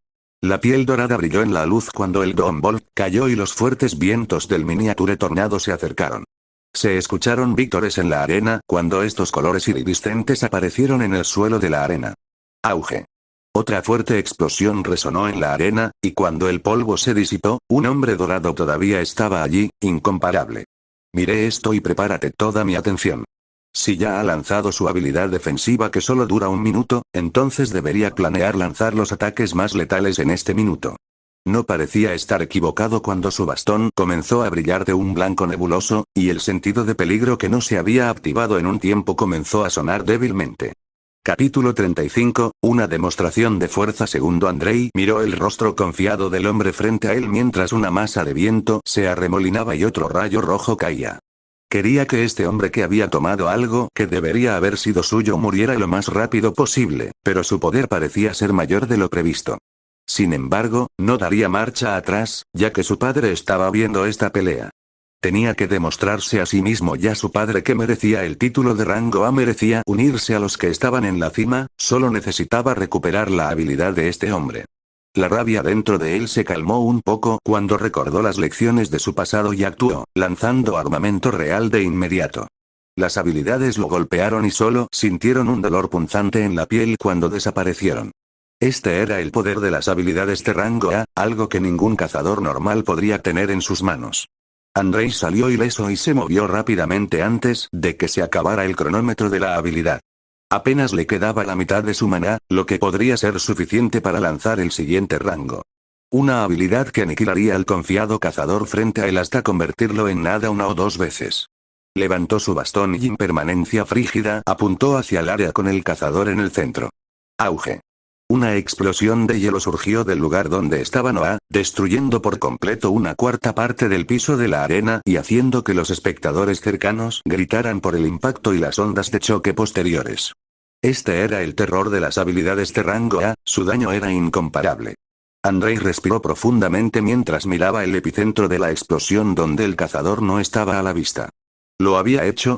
La piel dorada brilló en la luz cuando el Dragon Ball cayó y los fuertes vientos del miniature tornado se acercaron. Se escucharon vítores en la arena cuando estos colores iridiscentes aparecieron en el suelo de la arena. Auge. Otra fuerte explosión resonó en la arena, y cuando el polvo se disipó, un hombre dorado todavía estaba allí, incomparable. Miré esto y prepárate toda mi atención. Si ya ha lanzado su habilidad defensiva que solo dura un minuto, entonces debería planear lanzar los ataques más letales en este minuto. No parecía estar equivocado cuando su bastón comenzó a brillar de un blanco nebuloso, y el sentido de peligro que no se había activado en un tiempo comenzó a sonar débilmente. Capítulo 35, una demostración de fuerza. Segundo Andrei miró el rostro confiado del hombre frente a él mientras una masa de viento se arremolinaba y otro rayo rojo caía. Quería que este hombre que había tomado algo que debería haber sido suyo muriera lo más rápido posible, pero su poder parecía ser mayor de lo previsto. Sin embargo, no daría marcha atrás, ya que su padre estaba viendo esta pelea. Tenía que demostrarse a sí mismo y a su padre que merecía el título de rango A, merecía unirse a los que estaban en la cima, solo necesitaba recuperar la habilidad de este hombre. La rabia dentro de él se calmó un poco cuando recordó las lecciones de su pasado y actuó, lanzando armamento real de inmediato. Las habilidades lo golpearon y solo sintieron un dolor punzante en la piel cuando desaparecieron. Este era el poder de las habilidades de rango A, algo que ningún cazador normal podría tener en sus manos. Andrei salió ileso y se movió rápidamente antes de que se acabara el cronómetro de la habilidad. Apenas le quedaba la mitad de su maná, lo que podría ser suficiente para lanzar el siguiente rango. Una habilidad que aniquilaría al confiado cazador frente a él hasta convertirlo en nada una o dos veces. Levantó su bastón y en permanencia frígida apuntó hacia el área con el cazador en el centro. Auge. Una explosión de hielo surgió del lugar donde estaba Noah, destruyendo por completo una cuarta parte del piso de la arena y haciendo que los espectadores cercanos gritaran por el impacto y las ondas de choque posteriores. Este era el terror de las habilidades de rango A, su daño era incomparable. Andrei respiró profundamente mientras miraba el epicentro de la explosión donde el cazador no estaba a la vista. ¿Lo había hecho?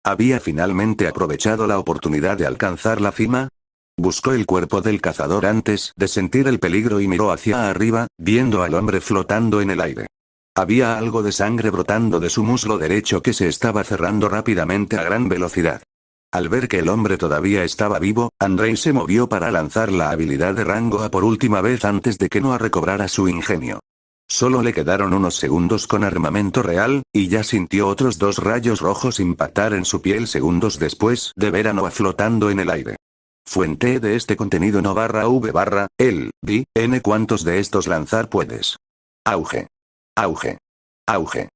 ¿Había finalmente aprovechado la oportunidad de alcanzar la cima? Buscó el cuerpo del cazador antes de sentir el peligro y miró hacia arriba, viendo al hombre flotando en el aire. Había algo de sangre brotando de su muslo derecho que se estaba cerrando rápidamente a gran velocidad. Al ver que el hombre todavía estaba vivo, Andrei se movió para lanzar la habilidad de rango A por última vez antes de que Noah recobrara su ingenio. Solo le quedaron unos segundos con armamento real, y ya sintió otros dos rayos rojos impactar en su piel segundos después de ver a Noah flotando en el aire. Fuente de este contenido no /v/el, di, n ¿cuántos de estos lanzar puedes? Auge. Auge. Auge.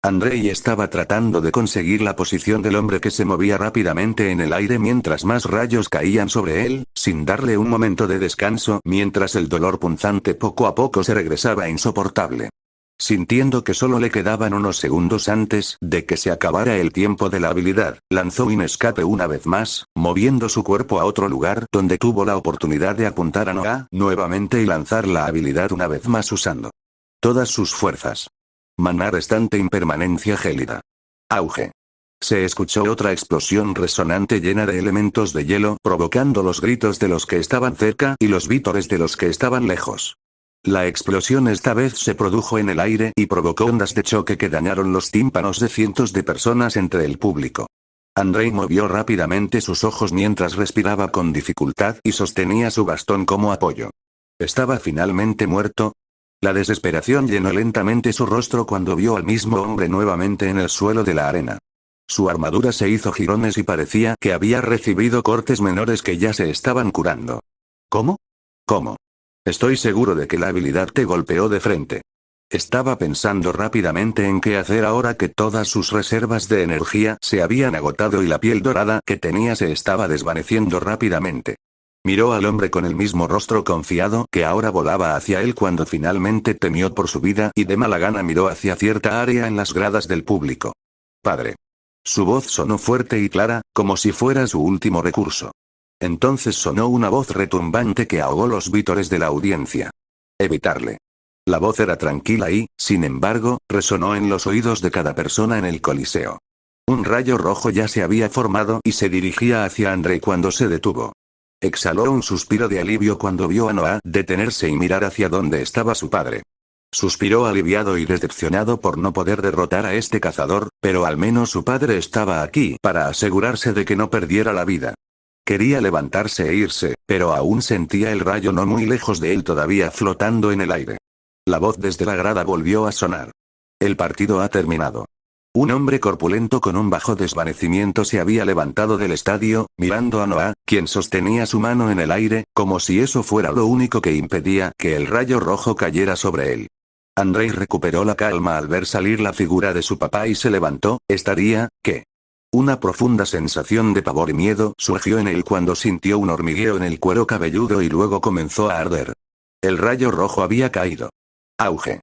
Andrei estaba tratando de conseguir la posición del hombre que se movía rápidamente en el aire mientras más rayos caían sobre él, sin darle un momento de descanso mientras el dolor punzante poco a poco se regresaba insoportable. Sintiendo que solo le quedaban unos segundos antes de que se acabara el tiempo de la habilidad, lanzó un escape una vez más, moviendo su cuerpo a otro lugar donde tuvo la oportunidad de apuntar a Noah nuevamente y lanzar la habilidad una vez más usando todas sus fuerzas. Maná restante impermanencia gélida. Auge. Se escuchó otra explosión resonante llena de elementos de hielo, provocando los gritos de los que estaban cerca y los vítores de los que estaban lejos. La explosión esta vez se produjo en el aire y provocó ondas de choque que dañaron los tímpanos de cientos de personas entre el público. Andrei movió rápidamente sus ojos mientras respiraba con dificultad y sostenía su bastón como apoyo. ¿Estaba finalmente muerto? La desesperación llenó lentamente su rostro cuando vio al mismo hombre nuevamente en el suelo de la arena. Su armadura se hizo jirones y parecía que había recibido cortes menores que ya se estaban curando. ¿Cómo? ¿Cómo? Estoy seguro de que la habilidad te golpeó de frente. Estaba pensando rápidamente en qué hacer ahora que todas sus reservas de energía se habían agotado y la piel dorada que tenía se estaba desvaneciendo rápidamente. Miró al hombre con el mismo rostro confiado que ahora volaba hacia él cuando finalmente temió por su vida y de mala gana miró hacia cierta área en las gradas del público. Padre. Su voz sonó fuerte y clara, como si fuera su último recurso. Entonces sonó una voz retumbante que ahogó los vítores de la audiencia. Evitarle. La voz era tranquila y, sin embargo, resonó en los oídos de cada persona en el coliseo. Un rayo rojo ya se había formado y se dirigía hacia Andrei cuando se detuvo. Exhaló un suspiro de alivio cuando vio a Noah detenerse y mirar hacia donde estaba su padre. Suspiró aliviado y decepcionado por no poder derrotar a este cazador, pero al menos su padre estaba aquí para asegurarse de que no perdiera la vida. Quería levantarse e irse, pero aún sentía el rayo no muy lejos de él todavía flotando en el aire. La voz desde la grada volvió a sonar. El partido ha terminado. Un hombre corpulento con un bajo desvanecimiento se había levantado del estadio, mirando a Noah, quien sostenía su mano en el aire, como si eso fuera lo único que impedía que el rayo rojo cayera sobre él. Andrei recuperó la calma al ver salir la figura de su papá y se levantó. ¿Qué? Una profunda sensación de pavor y miedo surgió en él cuando sintió un hormigueo en el cuero cabelludo y luego comenzó a arder. El rayo rojo había caído. Auge.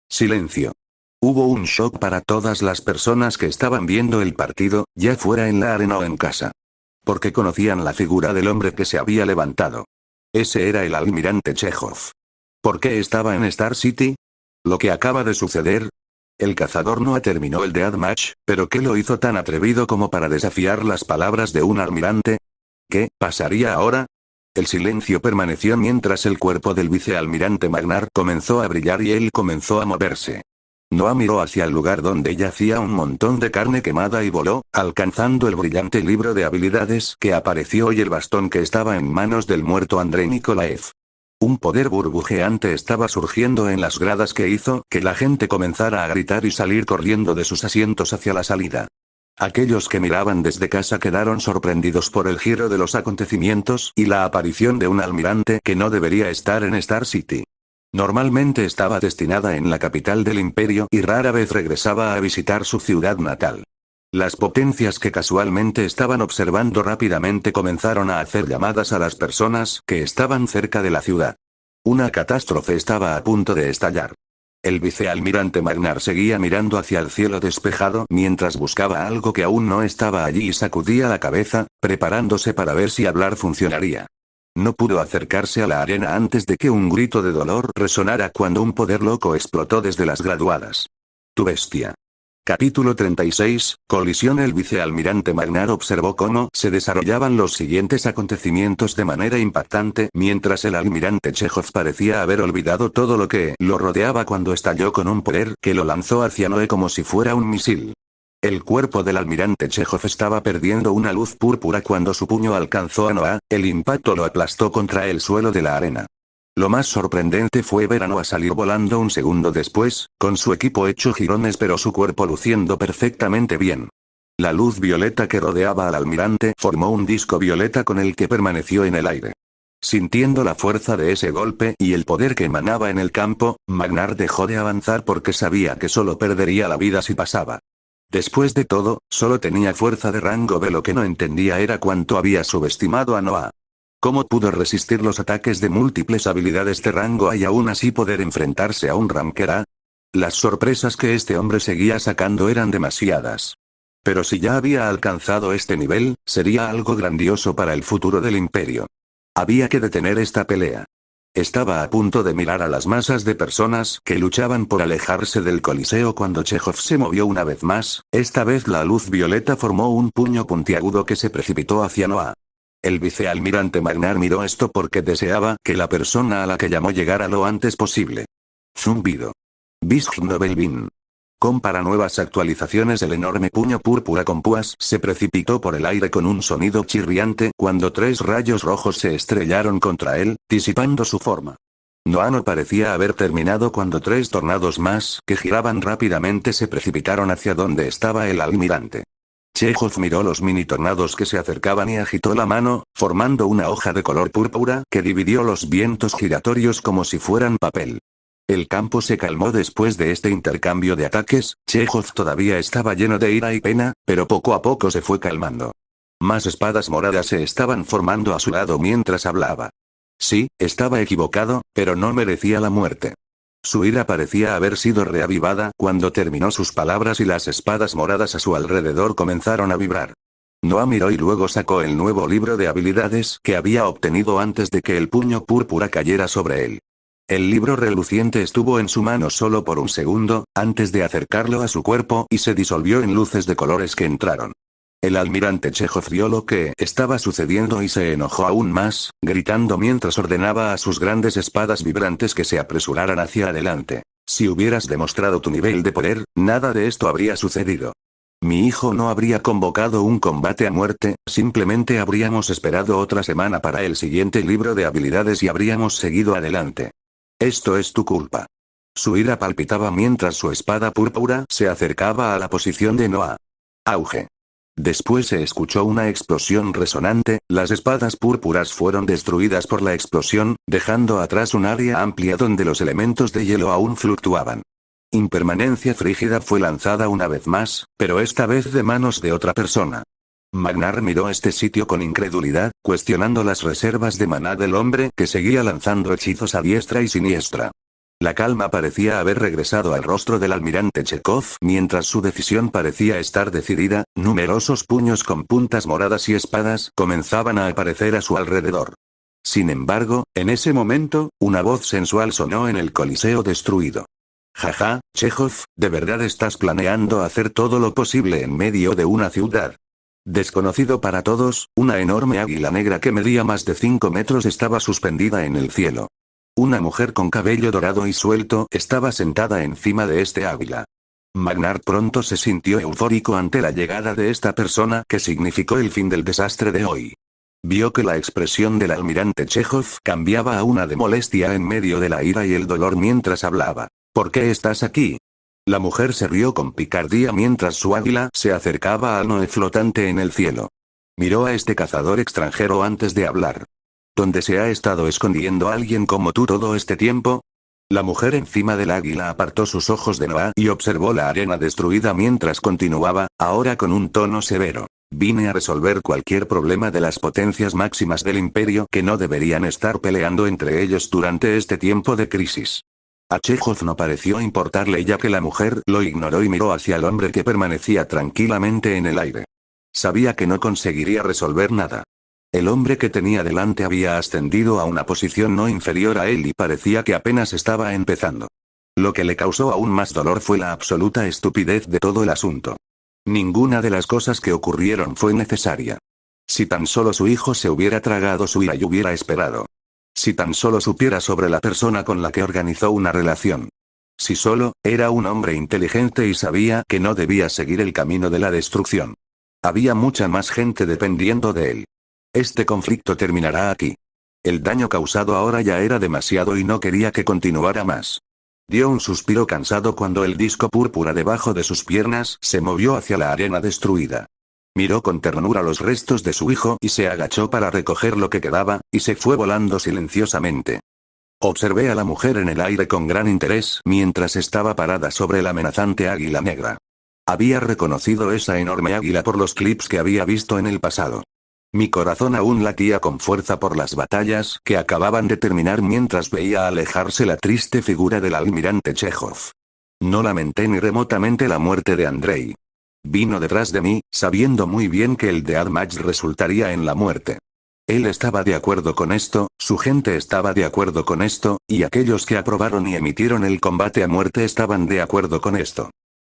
Silencio. Hubo un shock para todas las personas que estaban viendo el partido, ya fuera en la arena o en casa. Porque conocían la figura del hombre que se había levantado. Ese era el almirante Chekhov. ¿Por qué estaba en Star City? ¿Lo que acaba de suceder? El cazador no terminó el deathmatch, pero ¿qué lo hizo tan atrevido como para desafiar las palabras de un almirante? ¿Qué pasaría ahora? El silencio permaneció mientras el cuerpo del vicealmirante Magnar comenzó a brillar y él comenzó a moverse. Noah miró hacia el lugar donde yacía un montón de carne quemada y voló, alcanzando el brillante libro de habilidades que apareció y el bastón que estaba en manos del muerto Andrei Nikolaev. Un poder burbujeante estaba surgiendo en las gradas que hizo que la gente comenzara a gritar y salir corriendo de sus asientos hacia la salida. Aquellos que miraban desde casa quedaron sorprendidos por el giro de los acontecimientos y la aparición de un almirante que no debería estar en Star City. Normalmente estaba destinada en la capital del imperio y rara vez regresaba a visitar su ciudad natal. Las potencias que casualmente estaban observando rápidamente comenzaron a hacer llamadas a las personas que estaban cerca de la ciudad. Una catástrofe estaba a punto de estallar. El vicealmirante Magnar seguía mirando hacia el cielo despejado mientras buscaba algo que aún no estaba allí y sacudía la cabeza, preparándose para ver si hablar funcionaría. No pudo acercarse a la arena antes de que un grito de dolor resonara cuando un poder loco explotó desde las graduadas. Tu bestia. Capítulo 36, colisión. El vicealmirante Magnar observó cómo se desarrollaban los siguientes acontecimientos de manera impactante mientras el almirante Chekhov parecía haber olvidado todo lo que lo rodeaba cuando estalló con un poder que lo lanzó hacia Noé como si fuera un misil. El cuerpo del almirante Chekhov estaba perdiendo una luz púrpura cuando su puño alcanzó a Noah, el impacto lo aplastó contra el suelo de la arena. Lo más sorprendente fue ver a Noah salir volando un segundo después, con su equipo hecho jirones pero su cuerpo luciendo perfectamente bien. La luz violeta que rodeaba al almirante formó un disco violeta con el que permaneció en el aire. Sintiendo la fuerza de ese golpe y el poder que emanaba en el campo, Magnar dejó de avanzar porque sabía que solo perdería la vida si pasaba. Después de todo, solo tenía fuerza de rango B. Lo que no entendía era cuánto había subestimado a Noah. ¿Cómo pudo resistir los ataques de múltiples habilidades de rango A y aún así poder enfrentarse a un Ranker A? Las sorpresas que este hombre seguía sacando eran demasiadas. Pero si ya había alcanzado este nivel, sería algo grandioso para el futuro del imperio. Había que detener esta pelea. Estaba a punto de mirar a las masas de personas que luchaban por alejarse del coliseo cuando Chekhov se movió una vez más. Esta vez la luz violeta formó un puño puntiagudo que se precipitó hacia Noah. El vicealmirante Magnar miró esto porque deseaba que la persona a la que llamó llegara lo antes posible. Zumbido. Bishnobelvin. Para nuevas actualizaciones. El enorme puño púrpura con púas se precipitó por el aire con un sonido chirriante cuando 3 rayos rojos se estrellaron contra él, disipando su forma. Noah no parecía haber terminado cuando 3 tornados más que giraban rápidamente se precipitaron hacia donde estaba el almirante. Chekhov miró los mini tornados que se acercaban y agitó la mano, formando una hoja de color púrpura que dividió los vientos giratorios como si fueran papel. El campo se calmó después de este intercambio de ataques. Chekhov todavía estaba lleno de ira y pena, pero poco a poco se fue calmando. Más espadas moradas se estaban formando a su lado mientras hablaba. Sí, estaba equivocado, pero no merecía la muerte. Su ira parecía haber sido reavivada cuando terminó sus palabras y las espadas moradas a su alrededor comenzaron a vibrar. Noah miró y luego sacó el nuevo libro de habilidades que había obtenido antes de que el puño púrpura cayera sobre él. El libro reluciente estuvo en su mano solo por un segundo, antes de acercarlo a su cuerpo y se disolvió en luces de colores que entraron. El almirante Chekhov vio lo que estaba sucediendo y se enojó aún más, gritando mientras ordenaba a sus grandes espadas vibrantes que se apresuraran hacia adelante. Si hubieras demostrado tu nivel de poder, nada de esto habría sucedido. Mi hijo no habría convocado un combate a muerte, simplemente habríamos esperado otra semana para el siguiente libro de habilidades y habríamos seguido adelante. Esto es tu culpa. Su ira palpitaba mientras su espada púrpura se acercaba a la posición de Noah. Auge. Después se escuchó una explosión resonante, las espadas púrpuras fueron destruidas por la explosión, dejando atrás un área amplia donde los elementos de hielo aún fluctuaban. Impermanencia frígida fue lanzada una vez más, pero esta vez de manos de otra persona. Magnar miró este sitio con incredulidad, cuestionando las reservas de maná del hombre que seguía lanzando hechizos a diestra y siniestra. La calma parecía haber regresado al rostro del almirante Chekhov mientras su decisión parecía estar decidida. Numerosos puños con puntas moradas y espadas comenzaban a aparecer a su alrededor. Sin embargo, en ese momento, una voz sensual sonó en el coliseo destruido. Jaja, Chekhov, ¿de verdad estás planeando hacer todo lo posible en medio de una ciudad? Desconocido para todos, una enorme águila negra que medía más de 5 metros estaba suspendida en el cielo. Una mujer con cabello dorado y suelto estaba sentada encima de este águila. Magnar pronto se sintió eufórico ante la llegada de esta persona que significó el fin del desastre de hoy. Vio que la expresión del almirante Chekhov cambiaba a una de molestia en medio de la ira y el dolor mientras hablaba. ¿Por qué estás aquí? La mujer se rió con picardía mientras su águila se acercaba al Noé flotante en el cielo. Miró a este cazador extranjero antes de hablar. ¿Dónde se ha estado escondiendo alguien como tú todo este tiempo? La mujer encima del águila apartó sus ojos de Noah y observó la arena destruida mientras continuaba, ahora con un tono severo. Vine a resolver cualquier problema de las potencias máximas del imperio que no deberían estar peleando entre ellos durante este tiempo de crisis. A Chekhov no pareció importarle ya que la mujer lo ignoró y miró hacia el hombre que permanecía tranquilamente en el aire. Sabía que no conseguiría resolver nada. El hombre que tenía delante había ascendido a una posición no inferior a él y parecía que apenas estaba empezando. Lo que le causó aún más dolor fue la absoluta estupidez de todo el asunto. Ninguna de las cosas que ocurrieron fue necesaria. Si tan solo su hijo se hubiera tragado su ira y hubiera esperado. Si tan solo supiera sobre la persona con la que organizó una relación. Si solo era un hombre inteligente y sabía que no debía seguir el camino de la destrucción. Había mucha más gente dependiendo de él. Este conflicto terminará aquí. El daño causado ahora ya era demasiado y no quería que continuara más. Dio un suspiro cansado cuando el disco púrpura debajo de sus piernas se movió hacia la arena destruida. Miró con ternura los restos de su hijo y se agachó para recoger lo que quedaba, y se fue volando silenciosamente. Observé a la mujer en el aire con gran interés mientras estaba parada sobre la amenazante águila negra. Había reconocido esa enorme águila por los clips que había visto en el pasado. Mi corazón aún latía con fuerza por las batallas que acababan de terminar mientras veía alejarse la triste figura del almirante Chekhov. No lamenté ni remotamente la muerte de Andrei. Vino detrás de mí, sabiendo muy bien que el deathmatch resultaría en la muerte. Él estaba de acuerdo con esto, su gente estaba de acuerdo con esto, y aquellos que aprobaron y emitieron el combate a muerte estaban de acuerdo con esto.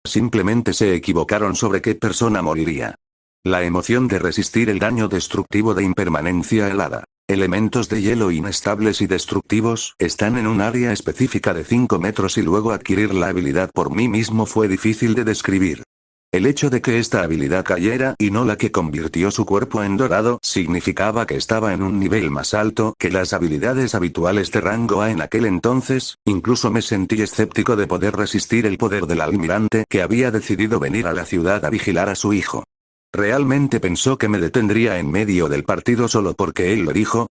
Simplemente se equivocaron sobre qué persona moriría. La emoción de resistir el daño destructivo de impermanencia helada. Elementos de hielo inestables y destructivos están en un área específica de 5 metros y luego adquirir la habilidad por mí mismo fue difícil de describir. El hecho de que esta habilidad cayera y no la que convirtió su cuerpo en dorado significaba que estaba en un nivel más alto que las habilidades habituales de rango A en aquel entonces. Incluso me sentí escéptico de poder resistir el poder del almirante que había decidido venir a la ciudad a vigilar a su hijo. ¿Realmente pensó que me detendría en medio del partido solo porque él lo dijo?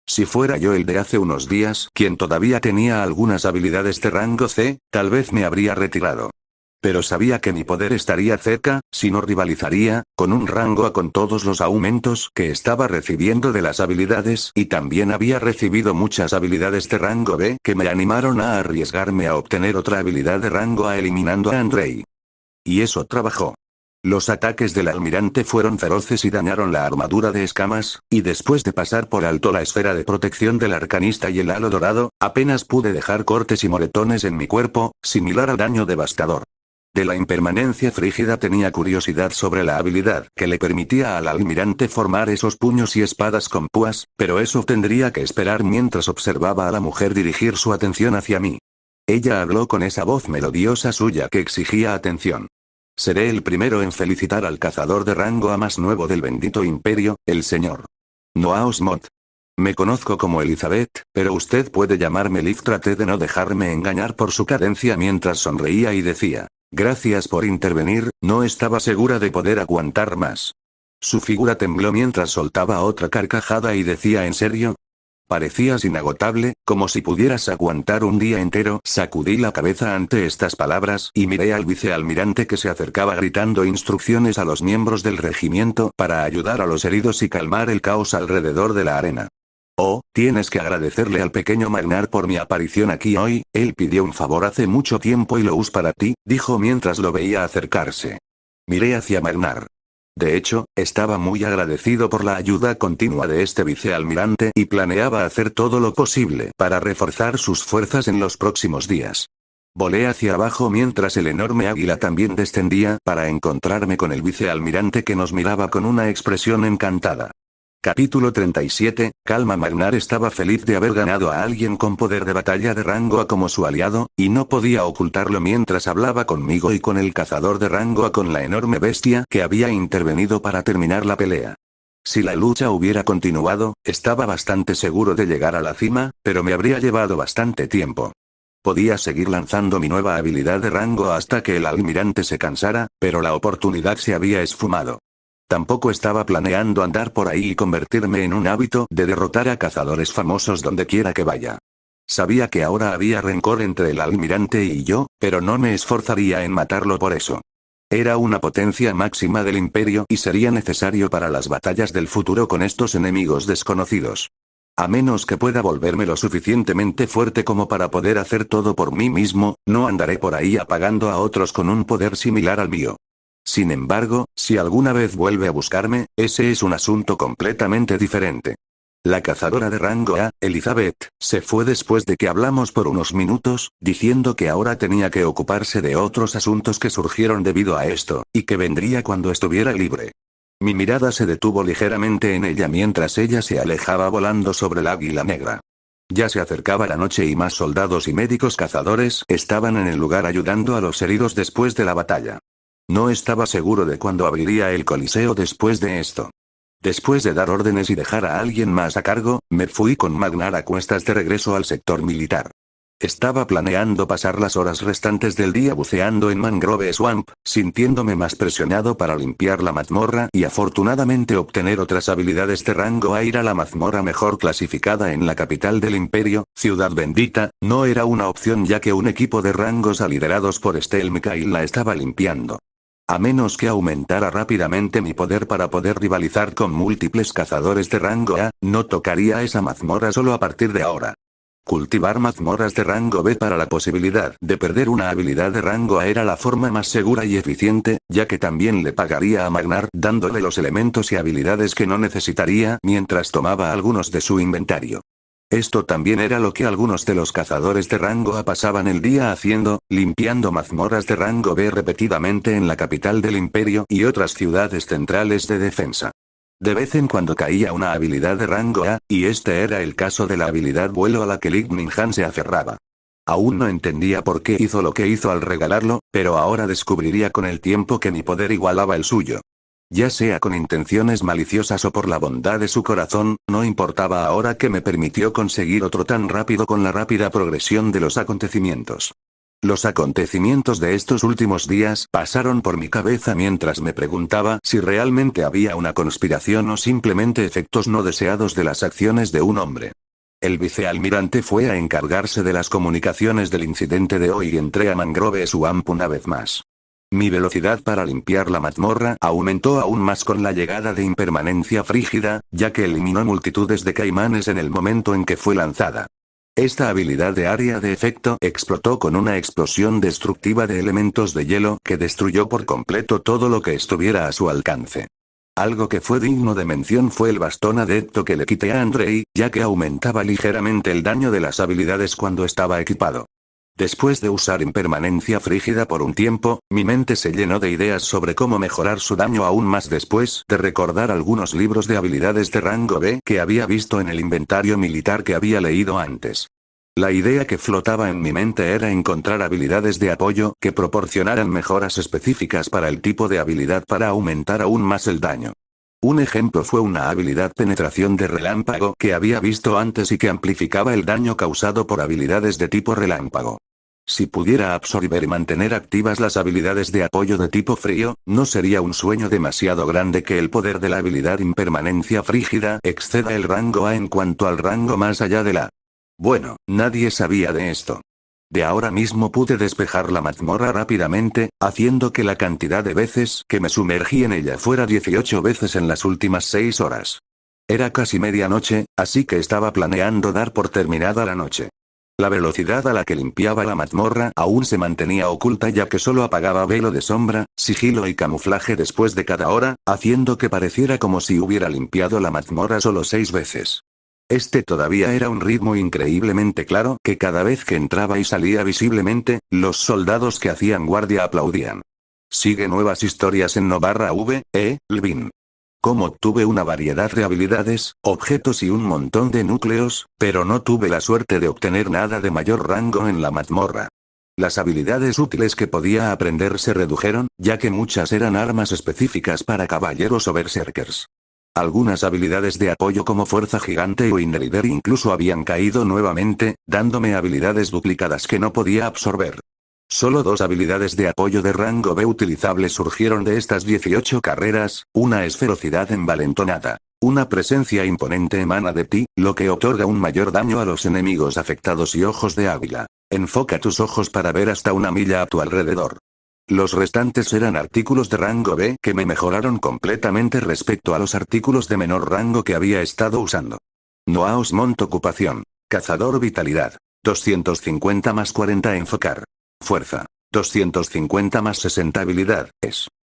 Si fuera yo el de hace unos días, quien todavía tenía algunas habilidades de rango C, tal vez me habría retirado. Pero sabía que mi poder estaría cerca, si no rivalizaría, con un rango A con todos los aumentos que estaba recibiendo de las habilidades y también había recibido muchas habilidades de rango B que me animaron a arriesgarme a obtener otra habilidad de rango A eliminando a Andrei. Y eso trabajó. Los ataques del almirante fueron feroces y dañaron la armadura de escamas, y después de pasar por alto la esfera de protección del arcanista y el halo dorado, apenas pude dejar cortes y moretones en mi cuerpo, similar al daño devastador. De la impermanencia frígida tenía curiosidad sobre la habilidad que le permitía al almirante formar esos puños y espadas con púas, pero eso tendría que esperar mientras observaba a la mujer dirigir su atención hacia mí. Ella habló con esa voz melodiosa suya que exigía atención. Seré el primero en felicitar al cazador de rango A más nuevo del bendito imperio, el señor Noaos Mod. Me conozco como Elizabeth, pero usted puede llamarme Liv. Traté de no dejarme engañar por su cadencia mientras sonreía y decía, gracias por intervenir, no estaba segura de poder aguantar más. Su figura tembló mientras soltaba otra carcajada y decía ¿en serio? Parecías inagotable, como si pudieras aguantar un día entero. Sacudí la cabeza ante estas palabras y miré al vicealmirante que se acercaba gritando instrucciones a los miembros del regimiento para ayudar a los heridos y calmar el caos alrededor de la arena. Oh, tienes que agradecerle al pequeño Magnar por mi aparición aquí hoy, él pidió un favor hace mucho tiempo y lo usé para ti, dijo mientras lo veía acercarse. Miré hacia Magnar. De hecho, estaba muy agradecido por la ayuda continua de este vicealmirante y planeaba hacer todo lo posible para reforzar sus fuerzas en los próximos días. Volé hacia abajo mientras el enorme águila también descendía para encontrarme con el vicealmirante que nos miraba con una expresión encantada. Capítulo 37, Calma. Magnar estaba feliz de haber ganado a alguien con poder de batalla de rango A como su aliado, y no podía ocultarlo mientras hablaba conmigo y con el cazador de rango A con la enorme bestia que había intervenido para terminar la pelea. Si la lucha hubiera continuado, estaba bastante seguro de llegar a la cima, pero me habría llevado bastante tiempo. Podía seguir lanzando mi nueva habilidad de rango A hasta que el almirante se cansara, pero la oportunidad se había esfumado. Tampoco estaba planeando andar por ahí y convertirme en un hábito de derrotar a cazadores famosos donde quiera que vaya. Sabía que ahora había rencor entre el almirante y yo, pero no me esforzaría en matarlo por eso. Era una potencia máxima del imperio y sería necesario para las batallas del futuro con estos enemigos desconocidos. A menos que pueda volverme lo suficientemente fuerte como para poder hacer todo por mí mismo, no andaré por ahí apagando a otros con un poder similar al mío. Sin embargo, si alguna vez vuelve a buscarme, ese es un asunto completamente diferente. La cazadora de rango A, Elizabeth, se fue después de que hablamos por unos minutos, diciendo que ahora tenía que ocuparse de otros asuntos que surgieron debido a esto, y que vendría cuando estuviera libre. Mi mirada se detuvo ligeramente en ella mientras ella se alejaba volando sobre el águila negra. Ya se acercaba la noche y más soldados y médicos cazadores estaban en el lugar ayudando a los heridos después de la batalla. No estaba seguro de cuándo abriría el coliseo después de esto. Después de dar órdenes y dejar a alguien más a cargo, me fui con Magnar a cuestas de regreso al sector militar. Estaba planeando pasar las horas restantes del día buceando en Mangrove Swamp, sintiéndome más presionado para limpiar la mazmorra y afortunadamente obtener otras habilidades de rango A. Ir a la mazmorra mejor clasificada en la capital del imperio, Ciudad Bendita, no era una opción ya que un equipo de rangos A liderados por Estel Mikhail la estaba limpiando. A menos que aumentara rápidamente mi poder para poder rivalizar con múltiples cazadores de rango A, no tocaría esa mazmorra solo a partir de ahora. Cultivar mazmorras de rango B para la posibilidad de perder una habilidad de rango A era la forma más segura y eficiente, ya que también le pagaría a Magnar dándole los elementos y habilidades que no necesitaría mientras tomaba algunos de su inventario. Esto también era lo que algunos de los cazadores de rango A pasaban el día haciendo, limpiando mazmorras de rango B repetidamente en la capital del imperio y otras ciudades centrales de defensa. De vez en cuando caía una habilidad de rango A, y este era el caso de la habilidad vuelo a la que Li Minghan se aferraba. Aún no entendía por qué hizo lo que hizo al regalarlo, pero ahora descubriría con el tiempo que mi poder igualaba el suyo. Ya sea con intenciones maliciosas o por la bondad de su corazón, no importaba ahora que me permitió conseguir otro tan rápido con la rápida progresión de los acontecimientos. Los acontecimientos de estos últimos días pasaron por mi cabeza mientras me preguntaba si realmente había una conspiración o simplemente efectos no deseados de las acciones de un hombre. El vicealmirante fue a encargarse de las comunicaciones del incidente de hoy y entré a Mangrove Swamp una vez más. Mi velocidad para limpiar la mazmorra aumentó aún más con la llegada de Impermanencia Frígida, ya que eliminó multitudes de caimanes en el momento en que fue lanzada. Esta habilidad de área de efecto explotó con una explosión destructiva de elementos de hielo que destruyó por completo todo lo que estuviera a su alcance. Algo que fue digno de mención fue el bastón adepto que le quité a Andrei, ya que aumentaba ligeramente el daño de las habilidades cuando estaba equipado. Después de usar Impermanencia Frígida por un tiempo, mi mente se llenó de ideas sobre cómo mejorar su daño aún más después de recordar algunos libros de habilidades de rango B que había visto en el inventario militar que había leído antes. La idea que flotaba en mi mente era encontrar habilidades de apoyo que proporcionaran mejoras específicas para el tipo de habilidad para aumentar aún más el daño. Un ejemplo fue una habilidad penetración de relámpago que había visto antes y que amplificaba el daño causado por habilidades de tipo relámpago. Si pudiera absorber y mantener activas las habilidades de apoyo de tipo frío, no sería un sueño demasiado grande que el poder de la habilidad Impermanencia Frígida exceda el rango A en cuanto al rango más allá de la. Bueno, nadie sabía de esto. De ahora mismo pude despejar la mazmorra rápidamente, haciendo que la cantidad de veces que me sumergí en ella fuera 18 veces en las últimas 6 horas. Era casi medianoche, así que estaba planeando dar por terminada la noche. La velocidad a la que limpiaba la mazmorra aún se mantenía oculta ya que solo apagaba velo de sombra, sigilo y camuflaje después de cada hora, haciendo que pareciera como si hubiera limpiado la mazmorra solo 6 veces. Este todavía era un ritmo increíblemente claro que cada vez que entraba y salía visiblemente, los soldados que hacían guardia aplaudían. Sigue nuevas historias en No/V, Lvin. Como obtuve una variedad de habilidades, objetos y un montón de núcleos, pero no tuve la suerte de obtener nada de mayor rango en la mazmorra. Las habilidades útiles que podía aprender se redujeron, ya que muchas eran armas específicas para caballeros o berserkers. Algunas habilidades de apoyo como Fuerza Gigante o Inner Eater incluso habían caído nuevamente, dándome habilidades duplicadas que no podía absorber. Solo 2 habilidades de apoyo de rango B utilizables surgieron de estas 18 carreras, una es Ferocidad Envalentonada. Una presencia imponente emana de ti, lo que otorga un mayor daño a los enemigos afectados y Ojos de Águila. Enfoca tus ojos para ver hasta una milla a tu alrededor. Los restantes eran artículos de rango B que me mejoraron completamente respecto a los artículos de menor rango que había estado usando. Noa Osmont Ocupación. Cazador Vitalidad. 250 más 40 Enfocar. Fuerza. 250 más 60 Habilidad.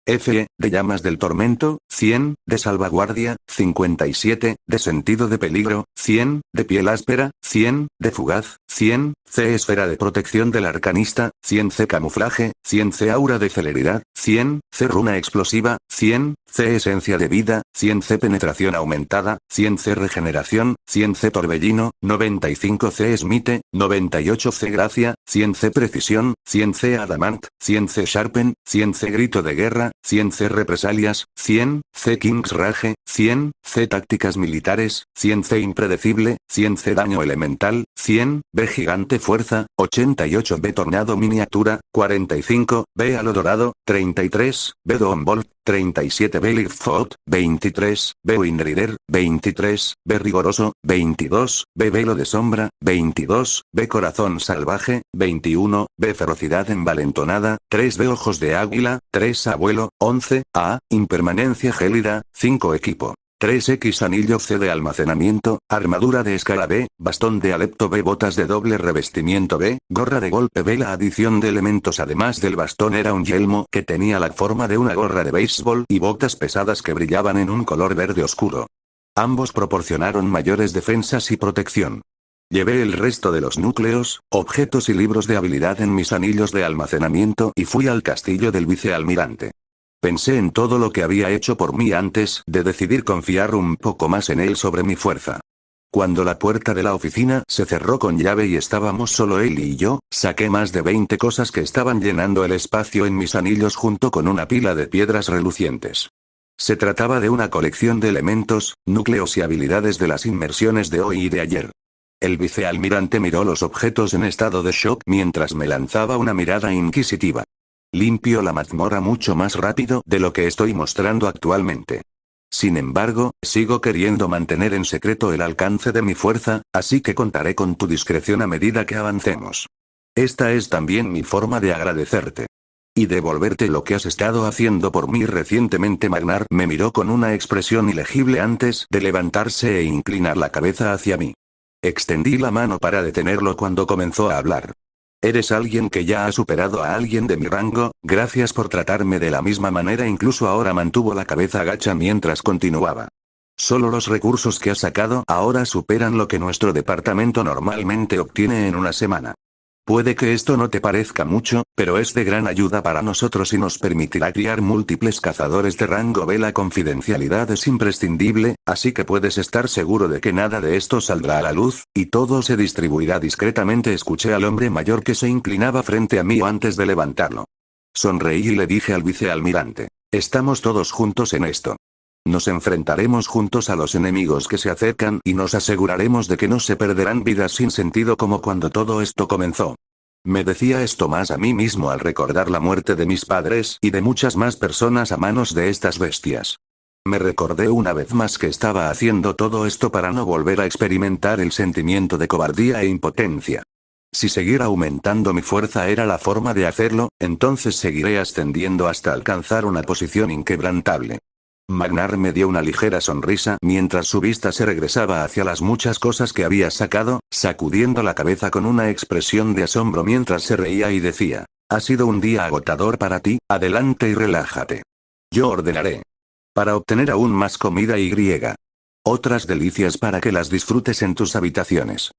FE, de Llamas del Tormento, 100, de Salvaguardia, 57, de Sentido de Peligro, 100, de Piel Áspera, 100, de Fugaz, 100, C Esfera de Protección del Arcanista, 100 C Camuflaje, 100 C Aura de Celeridad, 100, C Runa Explosiva, 100, C Esencia de Vida, 100 C Penetración Aumentada, 100 C Regeneración, 100 C Torbellino, 95 C Smite, 98 C Gracia, 100 C Precisión, 100 C Adamant, 100 C Sharpen, 100 C Grito de Guerra, 100 C Represalias, 100 C King's Rage, 100 C Tácticas Militares, 100 C Impredecible, 100 C Daño Elemental, 100 B Gigante Fuerza, 88 B Tornado Miniatura, 45 B Halo Dorado, 33 B Doombolt, 37 B Liftfoot, 23 B Winrider, 23 B Rigoroso, 22 B Velo de Sombra, 22 B Corazón Salvaje, 21 B Ferocidad Envalentonada, 3 B Ojos de Águila, 3 Abuelo, 11 A Impermanencia Gélida, 5 Equipo. 3X Anillo C de almacenamiento, armadura de escala B, bastón de adepto B, botas de doble revestimiento B, gorra de golpe B. La adición de elementos además del bastón era un yelmo que tenía la forma de una gorra de béisbol y botas pesadas que brillaban en un color verde oscuro. Ambos proporcionaron mayores defensas y protección. Llevé el resto de los núcleos, objetos y libros de habilidad en mis anillos de almacenamiento y fui al castillo del vicealmirante. Pensé en todo lo que había hecho por mí antes de decidir confiar un poco más en él sobre mi fuerza. Cuando la puerta de la oficina se cerró con llave y estábamos solo él y yo, saqué más de 20 cosas que estaban llenando el espacio en mis anillos junto con una pila de piedras relucientes. Se trataba de una colección de elementos, núcleos y habilidades de las inmersiones de hoy y de ayer. El vicealmirante miró los objetos en estado de shock mientras me lanzaba una mirada inquisitiva. Limpio la mazmorra mucho más rápido de lo que estoy mostrando actualmente. Sin embargo, sigo queriendo mantener en secreto el alcance de mi fuerza, así que contaré con tu discreción a medida que avancemos. Esta es también mi forma de agradecerte. Y devolverte lo que has estado haciendo por mí recientemente. Magnar me miró con una expresión ilegible antes de levantarse e inclinar la cabeza hacia mí. Extendí la mano para detenerlo cuando comenzó a hablar. Eres alguien que ya ha superado a alguien de mi rango, gracias por tratarme de la misma manera. Incluso ahora mantuvo la cabeza agacha mientras continuaba. Solo los recursos que has sacado ahora superan lo que nuestro departamento normalmente obtiene en una semana. Puede que esto no te parezca mucho, pero es de gran ayuda para nosotros y nos permitirá criar múltiples cazadores de rango B. La confidencialidad es imprescindible, así que puedes estar seguro de que nada de esto saldrá a la luz, y todo se distribuirá discretamente. Escuché al hombre mayor que se inclinaba frente a mí antes de levantarlo. Sonreí y le dije al vicealmirante: estamos todos juntos en esto. Nos enfrentaremos juntos a los enemigos que se acercan y nos aseguraremos de que no se perderán vidas sin sentido como cuando todo esto comenzó. Me decía esto más a mí mismo al recordar la muerte de mis padres y de muchas más personas a manos de estas bestias. Me recordé una vez más que estaba haciendo todo esto para no volver a experimentar el sentimiento de cobardía e impotencia. Si seguir aumentando mi fuerza era la forma de hacerlo, entonces seguiré ascendiendo hasta alcanzar una posición inquebrantable. Magnar me dio una ligera sonrisa mientras su vista se regresaba hacia las muchas cosas que había sacado, sacudiendo la cabeza con una expresión de asombro mientras se reía y decía: ha sido un día agotador para ti, adelante y relájate. Yo ordenaré. Para obtener aún más comida y otras delicias para que las disfrutes en tus habitaciones.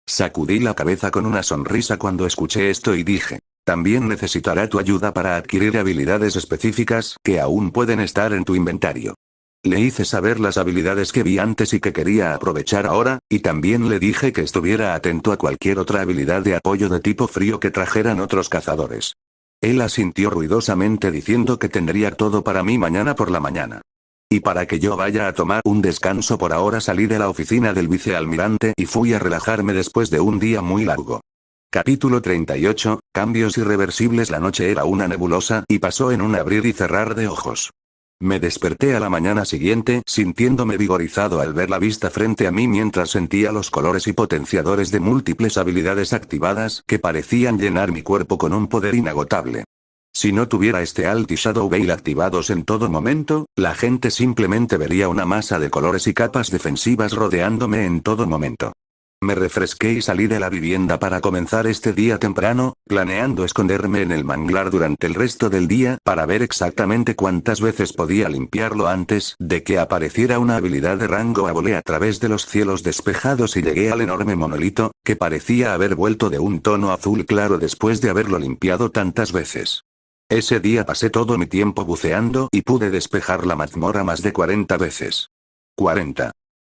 Sacudí la cabeza con una sonrisa cuando escuché esto y dije: también necesitará tu ayuda para adquirir habilidades específicas que aún pueden estar en tu inventario. Le hice saber las habilidades que vi antes y que quería aprovechar ahora, y también le dije que estuviera atento a cualquier otra habilidad de apoyo de tipo frío que trajeran otros cazadores. Él asintió ruidosamente diciendo que tendría todo para mí mañana por la mañana. Y para que yo vaya a tomar un descanso por ahora salí de la oficina del vicealmirante y fui a relajarme después de un día muy largo. Capítulo 38, cambios irreversibles. La noche era una nebulosa y pasó en un abrir y cerrar de ojos. Me desperté a la mañana siguiente sintiéndome vigorizado al ver la vista frente a mí mientras sentía los colores y potenciadores de múltiples habilidades activadas que parecían llenar mi cuerpo con un poder inagotable. Si no tuviera este Alt y Shadow Veil activados en todo momento, la gente simplemente vería una masa de colores y capas defensivas rodeándome en todo momento. Me refresqué y salí de la vivienda para comenzar este día temprano, planeando esconderme en el manglar durante el resto del día para ver exactamente cuántas veces podía limpiarlo antes de que apareciera una habilidad de rango. Volé a través de los cielos despejados y llegué al enorme monolito, que parecía haber vuelto de un tono azul claro después de haberlo limpiado tantas veces. Ese día pasé todo mi tiempo buceando y pude despejar la mazmorra más de 40 veces. 40.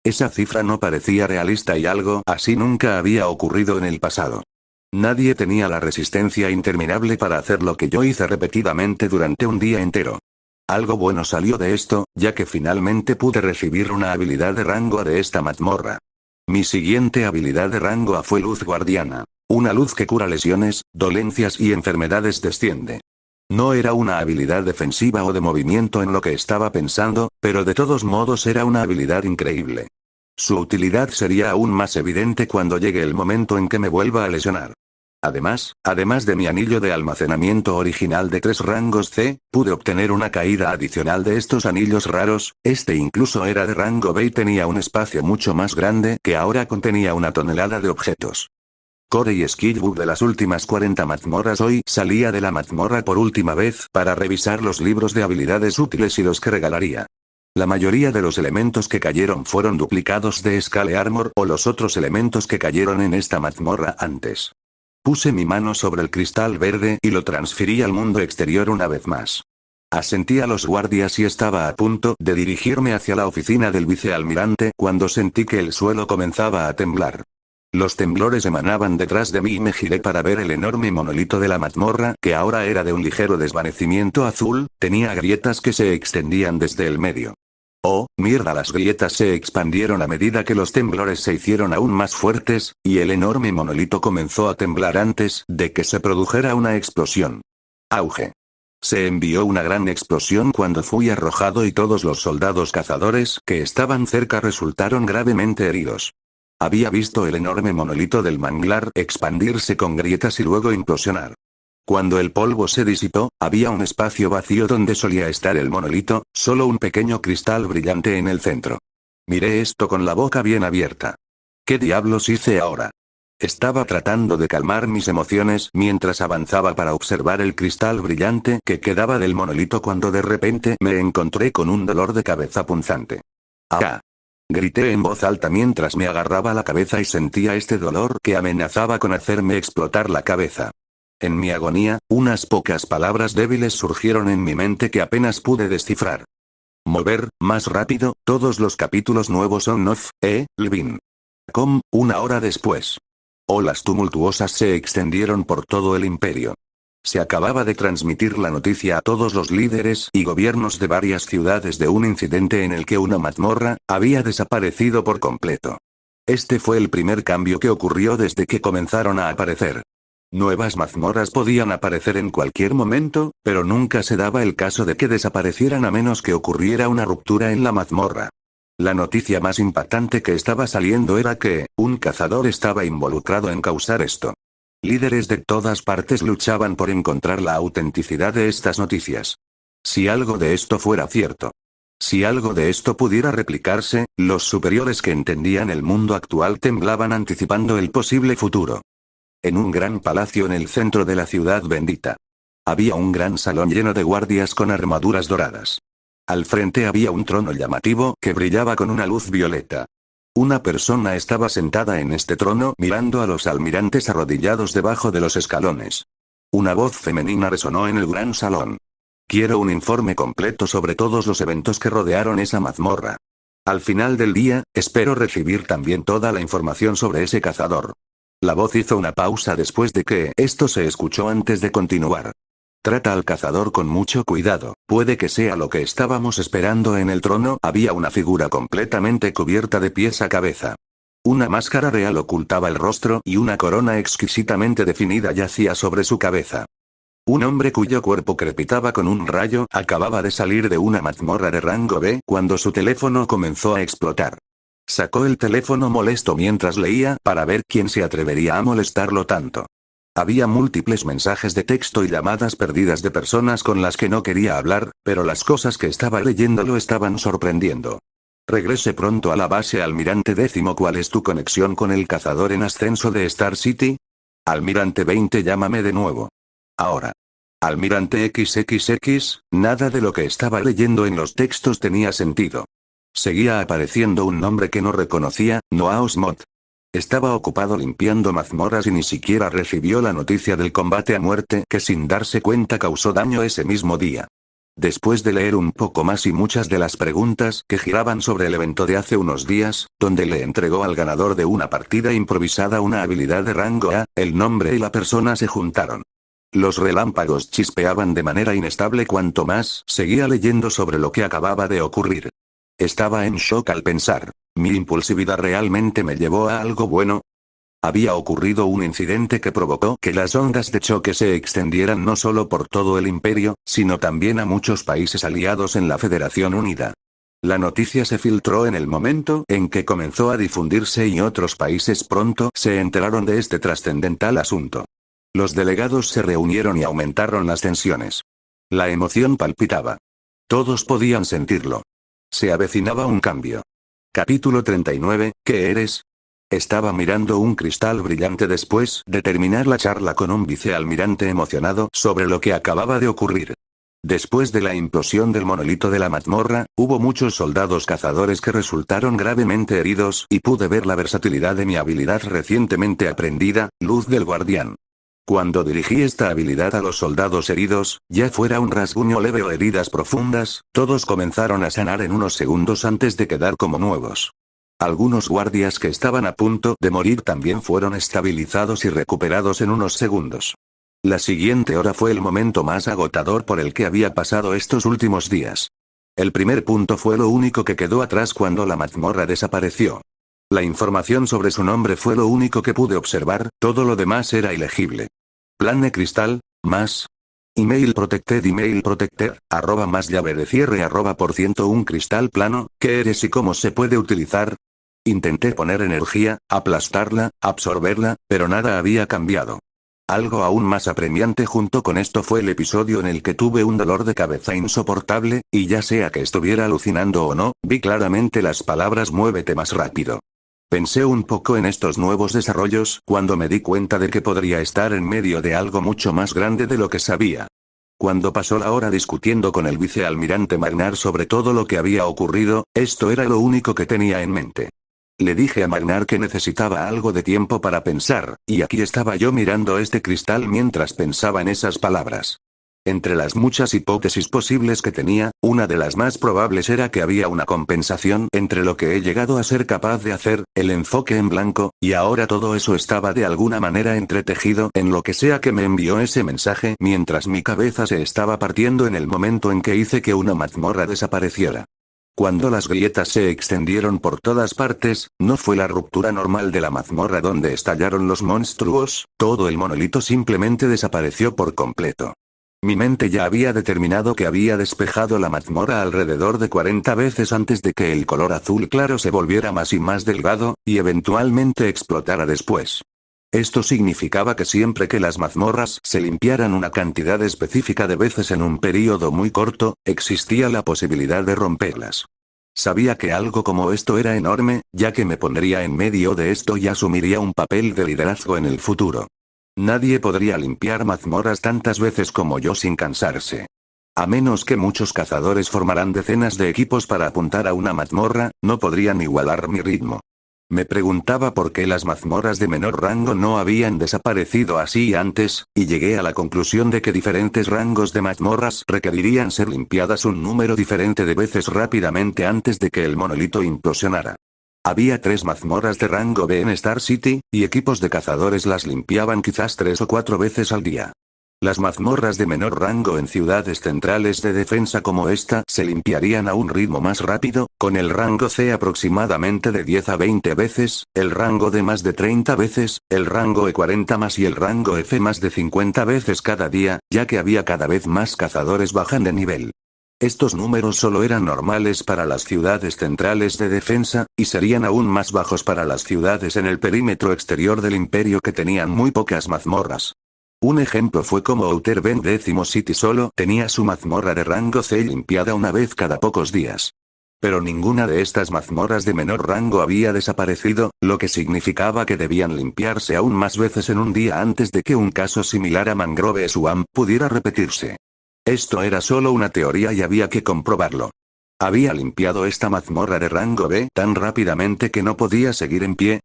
Esa cifra no parecía realista y algo así nunca había ocurrido en el pasado. Nadie tenía la resistencia interminable para hacer lo que yo hice repetidamente durante un día entero. Algo bueno salió de esto, ya que finalmente pude recibir una habilidad de rango A de esta mazmorra. Mi siguiente habilidad de rango A fue Luz Guardiana. Una luz que cura lesiones, dolencias y enfermedades. Desciende. No era una habilidad defensiva o de movimiento en lo que estaba pensando, pero de todos modos era una habilidad increíble. Su utilidad sería aún más evidente cuando llegue el momento en que me vuelva a lesionar. Además de mi anillo de almacenamiento original de 3 rangos C, pude obtener una caída adicional de estos anillos raros. Este incluso era de rango B y tenía un espacio mucho más grande que ahora contenía 1 tonelada de objetos. Core y Skillbook de las últimas 40 mazmorras. Hoy salía de la mazmorra por última vez para revisar los libros de habilidades útiles y los que regalaría. La mayoría de los elementos que cayeron fueron duplicados de Scale Armor o los otros elementos que cayeron en esta mazmorra antes. Puse mi mano sobre el cristal verde y lo transferí al mundo exterior una vez más. Asentí a los guardias y estaba a punto de dirigirme hacia la oficina del vicealmirante cuando sentí que el suelo comenzaba a temblar. Los temblores emanaban detrás de mí y me giré para ver el enorme monolito de la mazmorra, que ahora era de un ligero desvanecimiento azul, tenía grietas que se extendían desde el medio. Oh, mierda, las grietas se expandieron a medida que los temblores se hicieron aún más fuertes, y el enorme monolito comenzó a temblar antes de que se produjera una explosión. Auge. Se envió una gran explosión cuando fui arrojado y todos los soldados cazadores que estaban cerca resultaron gravemente heridos. Había visto el enorme monolito del manglar expandirse con grietas y luego implosionar. Cuando el polvo se disipó, había un espacio vacío donde solía estar el monolito, solo un pequeño cristal brillante en el centro. Miré esto con la boca bien abierta. ¿Qué diablos hice ahora? Estaba tratando de calmar mis emociones mientras avanzaba para observar el cristal brillante que quedaba del monolito cuando de repente me encontré con un dolor de cabeza punzante. ¡Ah! Grité en voz alta mientras me agarraba la cabeza y sentía este dolor que amenazaba con hacerme explotar la cabeza. En mi agonía, unas pocas palabras débiles surgieron en mi mente que apenas pude descifrar. Mover, más rápido, todos los capítulos nuevos on off, Levin. Una hora después. Olas tumultuosas se extendieron por todo el imperio. Se acababa de transmitir la noticia a todos los líderes y gobiernos de varias ciudades de un incidente en el que una mazmorra había desaparecido por completo. Este fue el primer cambio que ocurrió desde que comenzaron a aparecer. Nuevas mazmorras podían aparecer en cualquier momento, pero nunca se daba el caso de que desaparecieran a menos que ocurriera una ruptura en la mazmorra. La noticia más impactante que estaba saliendo era que un cazador estaba involucrado en causar esto. Líderes de todas partes luchaban por encontrar la autenticidad de estas noticias. Si algo de esto fuera cierto. Si algo de esto pudiera replicarse, los superiores que entendían el mundo actual temblaban anticipando el posible futuro. En un gran palacio en el centro de la ciudad bendita. Había un gran salón lleno de guardias con armaduras doradas. Al frente había un trono llamativo que brillaba con una luz violeta. Una persona estaba sentada en este trono mirando a los almirantes arrodillados debajo de los escalones. Una voz femenina resonó en el gran salón. Quiero un informe completo sobre todos los eventos que rodearon esa mazmorra. Al final del día, espero recibir también toda la información sobre ese cazador. La voz hizo una pausa después de que esto se escuchó antes de continuar. Trata al cazador con mucho cuidado, puede que sea lo que estábamos esperando. En el trono había una figura completamente cubierta de pies a cabeza. Una máscara real ocultaba el rostro y una corona exquisitamente definida yacía sobre su cabeza. Un hombre cuyo cuerpo crepitaba con un rayo acababa de salir de una mazmorra de rango B cuando su teléfono comenzó a explotar. Sacó el teléfono molesto mientras leía para ver quién se atrevería a molestarlo tanto. Había múltiples mensajes de texto y llamadas perdidas de personas con las que no quería hablar, pero las cosas que estaba leyendo lo estaban sorprendiendo. Regrese pronto a la base, Almirante 10. ¿Cuál es tu conexión con el cazador en ascenso de Star City? Almirante 20, llámame de nuevo. Ahora. Almirante XXX, nada de lo que estaba leyendo en los textos tenía sentido. Seguía apareciendo un nombre que no reconocía, Noah Osmond. Estaba ocupado limpiando mazmorras y ni siquiera recibió la noticia del combate a muerte que sin darse cuenta causó daño ese mismo día. Después de leer un poco más y muchas de las preguntas que giraban sobre el evento de hace unos días, donde le entregó al ganador de una partida improvisada una habilidad de rango A, el nombre y la persona se juntaron. Los relámpagos chispeaban de manera inestable cuanto más seguía leyendo sobre lo que acababa de ocurrir. Estaba en shock al pensar, ¿mi impulsividad realmente me llevó a algo bueno? Había ocurrido un incidente que provocó que las ondas de choque se extendieran no solo por todo el imperio, sino también a muchos países aliados en la Federación Unida. La noticia se filtró en el momento en que comenzó a difundirse y otros países pronto se enteraron de este trascendental asunto. Los delegados se reunieron y aumentaron las tensiones. La emoción palpitaba. Todos podían sentirlo. Se avecinaba un cambio. Capítulo 39, ¿qué eres? Estaba mirando un cristal brillante después de terminar la charla con un vicealmirante emocionado sobre lo que acababa de ocurrir. Después de la implosión del monolito de la mazmorra, hubo muchos soldados cazadores que resultaron gravemente heridos y pude ver la versatilidad de mi habilidad recientemente aprendida, Luz del Guardián. Cuando dirigí esta habilidad a los soldados heridos, ya fuera un rasguño leve o heridas profundas, todos comenzaron a sanar en unos segundos antes de quedar como nuevos. Algunos guardias que estaban a punto de morir también fueron estabilizados y recuperados en unos segundos. La siguiente hora fue el momento más agotador por el que había pasado estos últimos días. El primer punto fue lo único que quedó atrás cuando la mazmorra desapareció. La información sobre su nombre fue lo único que pude observar, todo lo demás era ilegible. Plan de cristal, más. Email protected, arroba más llave de cierre arroba por ciento un cristal plano, ¿qué eres y cómo se puede utilizar? Intenté poner energía, aplastarla, absorberla, pero nada había cambiado. Algo aún más apremiante junto con esto fue el episodio en el que tuve un dolor de cabeza insoportable, y ya sea que estuviera alucinando o no, vi claramente las palabras muévete más rápido. Pensé un poco en estos nuevos desarrollos, cuando me di cuenta de que podría estar en medio de algo mucho más grande de lo que sabía. Cuando pasó la hora discutiendo con el vicealmirante Magnar sobre todo lo que había ocurrido, esto era lo único que tenía en mente. Le dije a Magnar que necesitaba algo de tiempo para pensar, y aquí estaba yo mirando este cristal mientras pensaba en esas palabras. Entre las muchas hipótesis posibles que tenía, una de las más probables era que había una compensación entre lo que he llegado a ser capaz de hacer, el enfoque en blanco, y ahora todo eso estaba de alguna manera entretejido en lo que sea que me envió ese mensaje mientras mi cabeza se estaba partiendo en el momento en que hice que una mazmorra desapareciera. Cuando las grietas se extendieron por todas partes, no fue la ruptura normal de la mazmorra donde estallaron los monstruos, todo el monolito simplemente desapareció por completo. Mi mente ya había determinado que había despejado la mazmorra alrededor de 40 veces antes de que el color azul claro se volviera más y más delgado, y eventualmente explotara después. Esto significaba que siempre que las mazmorras se limpiaran una cantidad específica de veces en un período muy corto, existía la posibilidad de romperlas. Sabía que algo como esto era enorme, ya que me pondría en medio de esto y asumiría un papel de liderazgo en el futuro. Nadie podría limpiar mazmorras tantas veces como yo sin cansarse. A menos que muchos cazadores formaran decenas de equipos para apuntar a una mazmorra, no podrían igualar mi ritmo. Me preguntaba por qué las mazmorras de menor rango no habían desaparecido así antes, y llegué a la conclusión de que diferentes rangos de mazmorras requerirían ser limpiadas un número diferente de veces rápidamente antes de que el monolito implosionara. Había 3 mazmorras de rango B en Star City, y equipos de cazadores las limpiaban quizás 3 o 4 veces al día. Las mazmorras de menor rango en ciudades centrales de defensa como esta se limpiarían a un ritmo más rápido, con el rango C aproximadamente de 10 a 20 veces, el rango D más de 30 veces, el rango E 40 más y el rango F más de 50 veces cada día, ya que había cada vez más cazadores bajan de nivel. Estos números solo eran normales para las ciudades centrales de defensa, y serían aún más bajos para las ciudades en el perímetro exterior del imperio que tenían muy pocas mazmorras. Un ejemplo fue como Outer Bend X City solo tenía su mazmorra de rango C limpiada una vez cada pocos días. Pero ninguna de estas mazmorras de menor rango había desaparecido, lo que significaba que debían limpiarse aún más veces en un día antes de que un caso similar a Mangrove Swamp pudiera repetirse. Esto era solo una teoría y había que comprobarlo. ¿Había limpiado esta mazmorra de rango B tan rápidamente que no podía seguir en pie?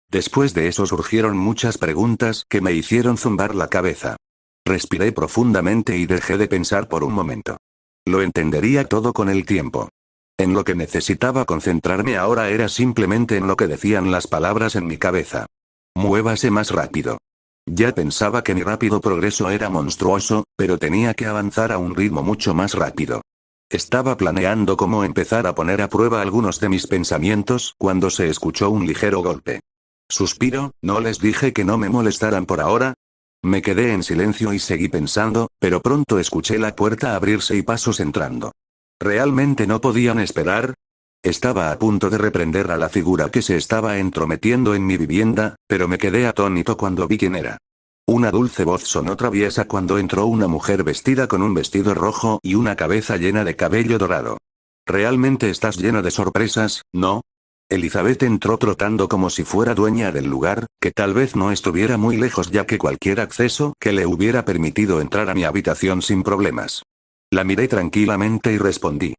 Después de eso surgieron muchas preguntas que me hicieron zumbar la cabeza. Respiré profundamente y dejé de pensar por un momento. Lo entendería todo con el tiempo. En lo que necesitaba concentrarme ahora era simplemente en lo que decían las palabras en mi cabeza. Muévase más rápido. Ya pensaba que mi rápido progreso era monstruoso, pero tenía que avanzar a un ritmo mucho más rápido. Estaba planeando cómo empezar a poner a prueba algunos de mis pensamientos cuando se escuchó un ligero golpe. Suspiro, ¿no les dije que no me molestaran por ahora? Me quedé en silencio y seguí pensando, pero pronto escuché la puerta abrirse y pasos entrando. ¿Realmente no podían esperar? Estaba a punto de reprender a la figura que se estaba entrometiendo en mi vivienda, pero me quedé atónito cuando vi quién era. Una dulce voz sonó traviesa cuando entró una mujer vestida con un vestido rojo y una cabeza llena de cabello dorado. ¿Realmente estás lleno de sorpresas, no? Elizabeth entró trotando como si fuera dueña del lugar, que tal vez no estuviera muy lejos ya que cualquier acceso que le hubiera permitido entrar a mi habitación sin problemas. La miré tranquilamente y respondí.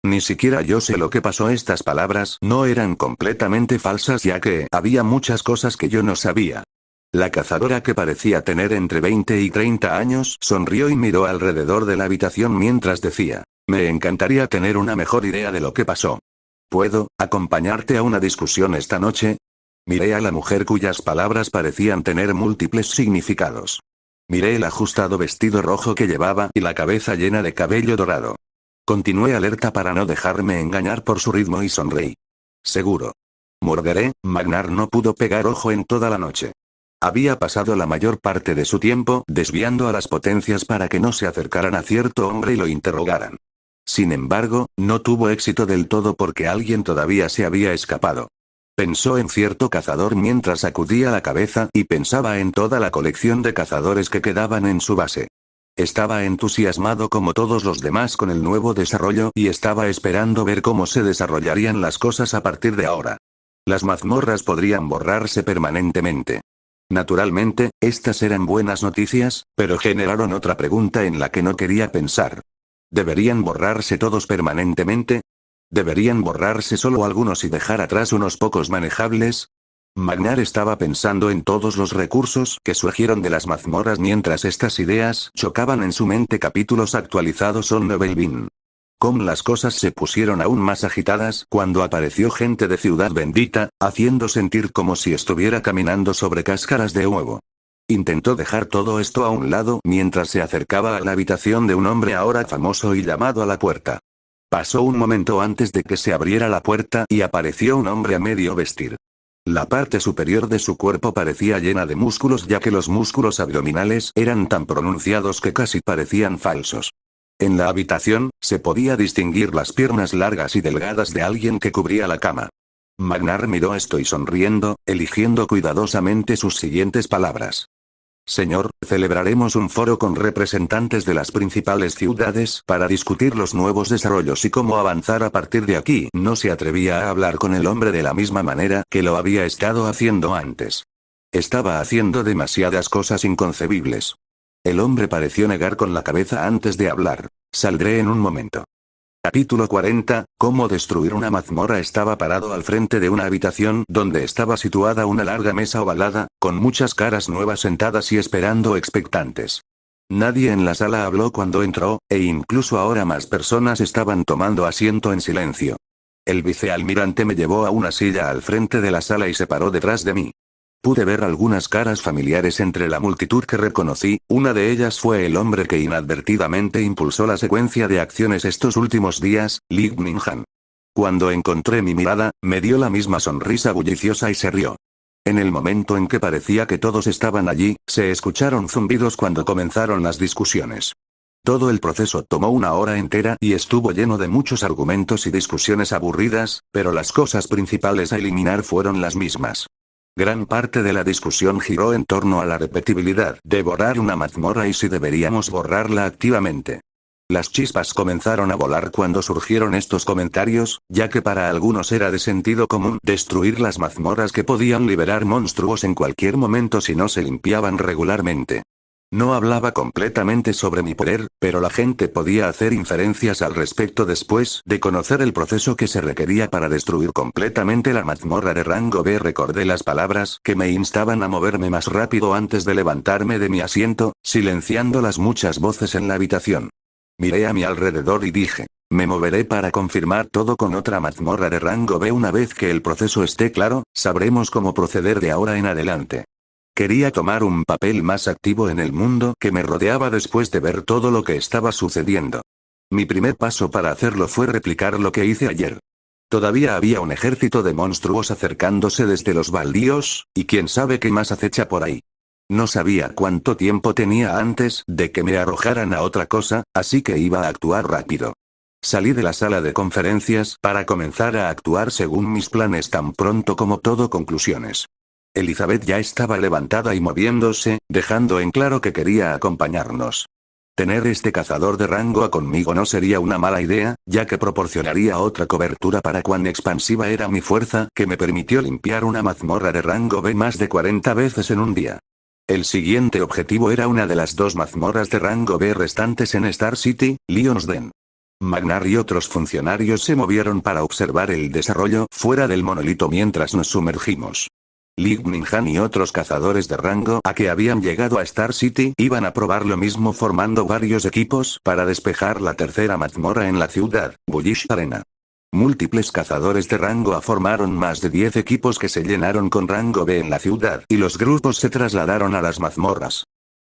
Ni siquiera yo sé lo que pasó. Estas palabras no eran completamente falsas ya que había muchas cosas que yo no sabía. La cazadora, que parecía tener entre 20 y 30 años, sonrió y miró alrededor de la habitación mientras decía, me encantaría tener una mejor idea de lo que pasó. ¿Puedo acompañarte a una discusión esta noche? Miré a la mujer cuyas palabras parecían tener múltiples significados. Miré el ajustado vestido rojo que llevaba y la cabeza llena de cabello dorado. Continué alerta para no dejarme engañar por su ritmo y sonreí. Seguro. Murmuré. Magnar no pudo pegar ojo en toda la noche. Había pasado la mayor parte de su tiempo desviando a las potencias para que no se acercaran a cierto hombre y lo interrogaran. Sin embargo, no tuvo éxito del todo porque alguien todavía se había escapado. Pensó en cierto cazador mientras sacudía la cabeza y pensaba en toda la colección de cazadores que quedaban en su base. Estaba entusiasmado como todos los demás con el nuevo desarrollo y estaba esperando ver cómo se desarrollarían las cosas a partir de ahora. Las mazmorras podrían borrarse permanentemente. Naturalmente, estas eran buenas noticias, pero generaron otra pregunta en la que no quería pensar. ¿Deberían borrarse todos permanentemente? ¿Deberían borrarse solo algunos y dejar atrás unos pocos manejables? Magnar estaba pensando en todos los recursos que surgieron de las mazmorras mientras estas ideas chocaban en su mente. Capítulos actualizados on Nebelvin. Cómo las cosas se pusieron aún más agitadas cuando apareció gente de Ciudad Bendita, haciendo sentir como si estuviera caminando sobre cáscaras de huevo. Intentó dejar todo esto a un lado mientras se acercaba a la habitación de un hombre ahora famoso y llamado a la puerta. Pasó un momento antes de que se abriera la puerta y apareció un hombre a medio vestir. La parte superior de su cuerpo parecía llena de músculos ya que los músculos abdominales eran tan pronunciados que casi parecían falsos. En la habitación, se podía distinguir las piernas largas y delgadas de alguien que cubría la cama. Magnar miró esto y sonriendo, eligiendo cuidadosamente sus siguientes palabras. Señor, celebraremos un foro con representantes de las principales ciudades para discutir los nuevos desarrollos y cómo avanzar a partir de aquí. No se atrevía a hablar con el hombre de la misma manera que lo había estado haciendo antes. Estaba haciendo demasiadas cosas inconcebibles. El hombre pareció negar con la cabeza antes de hablar. Saldré en un momento. Capítulo 40, cómo destruir una mazmorra. Estaba parado al frente de una habitación donde estaba situada una larga mesa ovalada, con muchas caras nuevas sentadas y esperando expectantes. Nadie en la sala habló cuando entró, e incluso ahora más personas estaban tomando asiento en silencio. El vicealmirante me llevó a una silla al frente de la sala y se paró detrás de mí. Pude ver algunas caras familiares entre la multitud que reconocí. Una de ellas fue el hombre que inadvertidamente impulsó la secuencia de acciones estos últimos días, Li Minghan. Cuando encontré mi mirada, me dio la misma sonrisa bulliciosa y se rió. En el momento en que parecía que todos estaban allí, se escucharon zumbidos cuando comenzaron las discusiones. Todo el proceso tomó una hora entera y estuvo lleno de muchos argumentos y discusiones aburridas, pero las cosas principales a eliminar fueron las mismas. Gran parte de la discusión giró en torno a la repetibilidad de borrar una mazmorra y si deberíamos borrarla activamente. Las chispas comenzaron a volar cuando surgieron estos comentarios, ya que para algunos era de sentido común destruir las mazmorras que podían liberar monstruos en cualquier momento si no se limpiaban regularmente. No hablaba completamente sobre mi poder, pero la gente podía hacer inferencias al respecto después de conocer el proceso que se requería para destruir completamente la mazmorra de rango B. Recordé las palabras que me instaban a moverme más rápido antes de levantarme de mi asiento, silenciando las muchas voces en la habitación. Miré a mi alrededor y dije, me moveré para confirmar todo con otra mazmorra de rango B. Una vez que el proceso esté claro, sabremos cómo proceder de ahora en adelante. Quería tomar un papel más activo en el mundo que me rodeaba después de ver todo lo que estaba sucediendo. Mi primer paso para hacerlo fue replicar lo que hice ayer. Todavía había un ejército de monstruos acercándose desde los baldíos, y quién sabe qué más acecha por ahí. No sabía cuánto tiempo tenía antes de que me arrojaran a otra cosa, así que iba a actuar rápido. Salí de la sala de conferencias para comenzar a actuar según mis planes tan pronto como todo conclusiones. Elizabeth ya estaba levantada y moviéndose, dejando en claro que quería acompañarnos. Tener este cazador de rango A conmigo no sería una mala idea, ya que proporcionaría otra cobertura para cuán expansiva era mi fuerza que me permitió limpiar una mazmorra de rango B más de 40 veces en un día. El siguiente objetivo era una de las 2 mazmorras de rango B restantes en Star City, Lion's Den. Magnar y otros funcionarios se movieron para observar el desarrollo fuera del monolito mientras nos sumergimos. Li Minghan y otros cazadores de rango A que habían llegado a Star City iban a probar lo mismo formando varios equipos para despejar la tercera mazmorra en la ciudad, Bullish Arena. Múltiples cazadores de rango A formaron más de 10 equipos que se llenaron con rango B en la ciudad y los grupos se trasladaron a las mazmorras.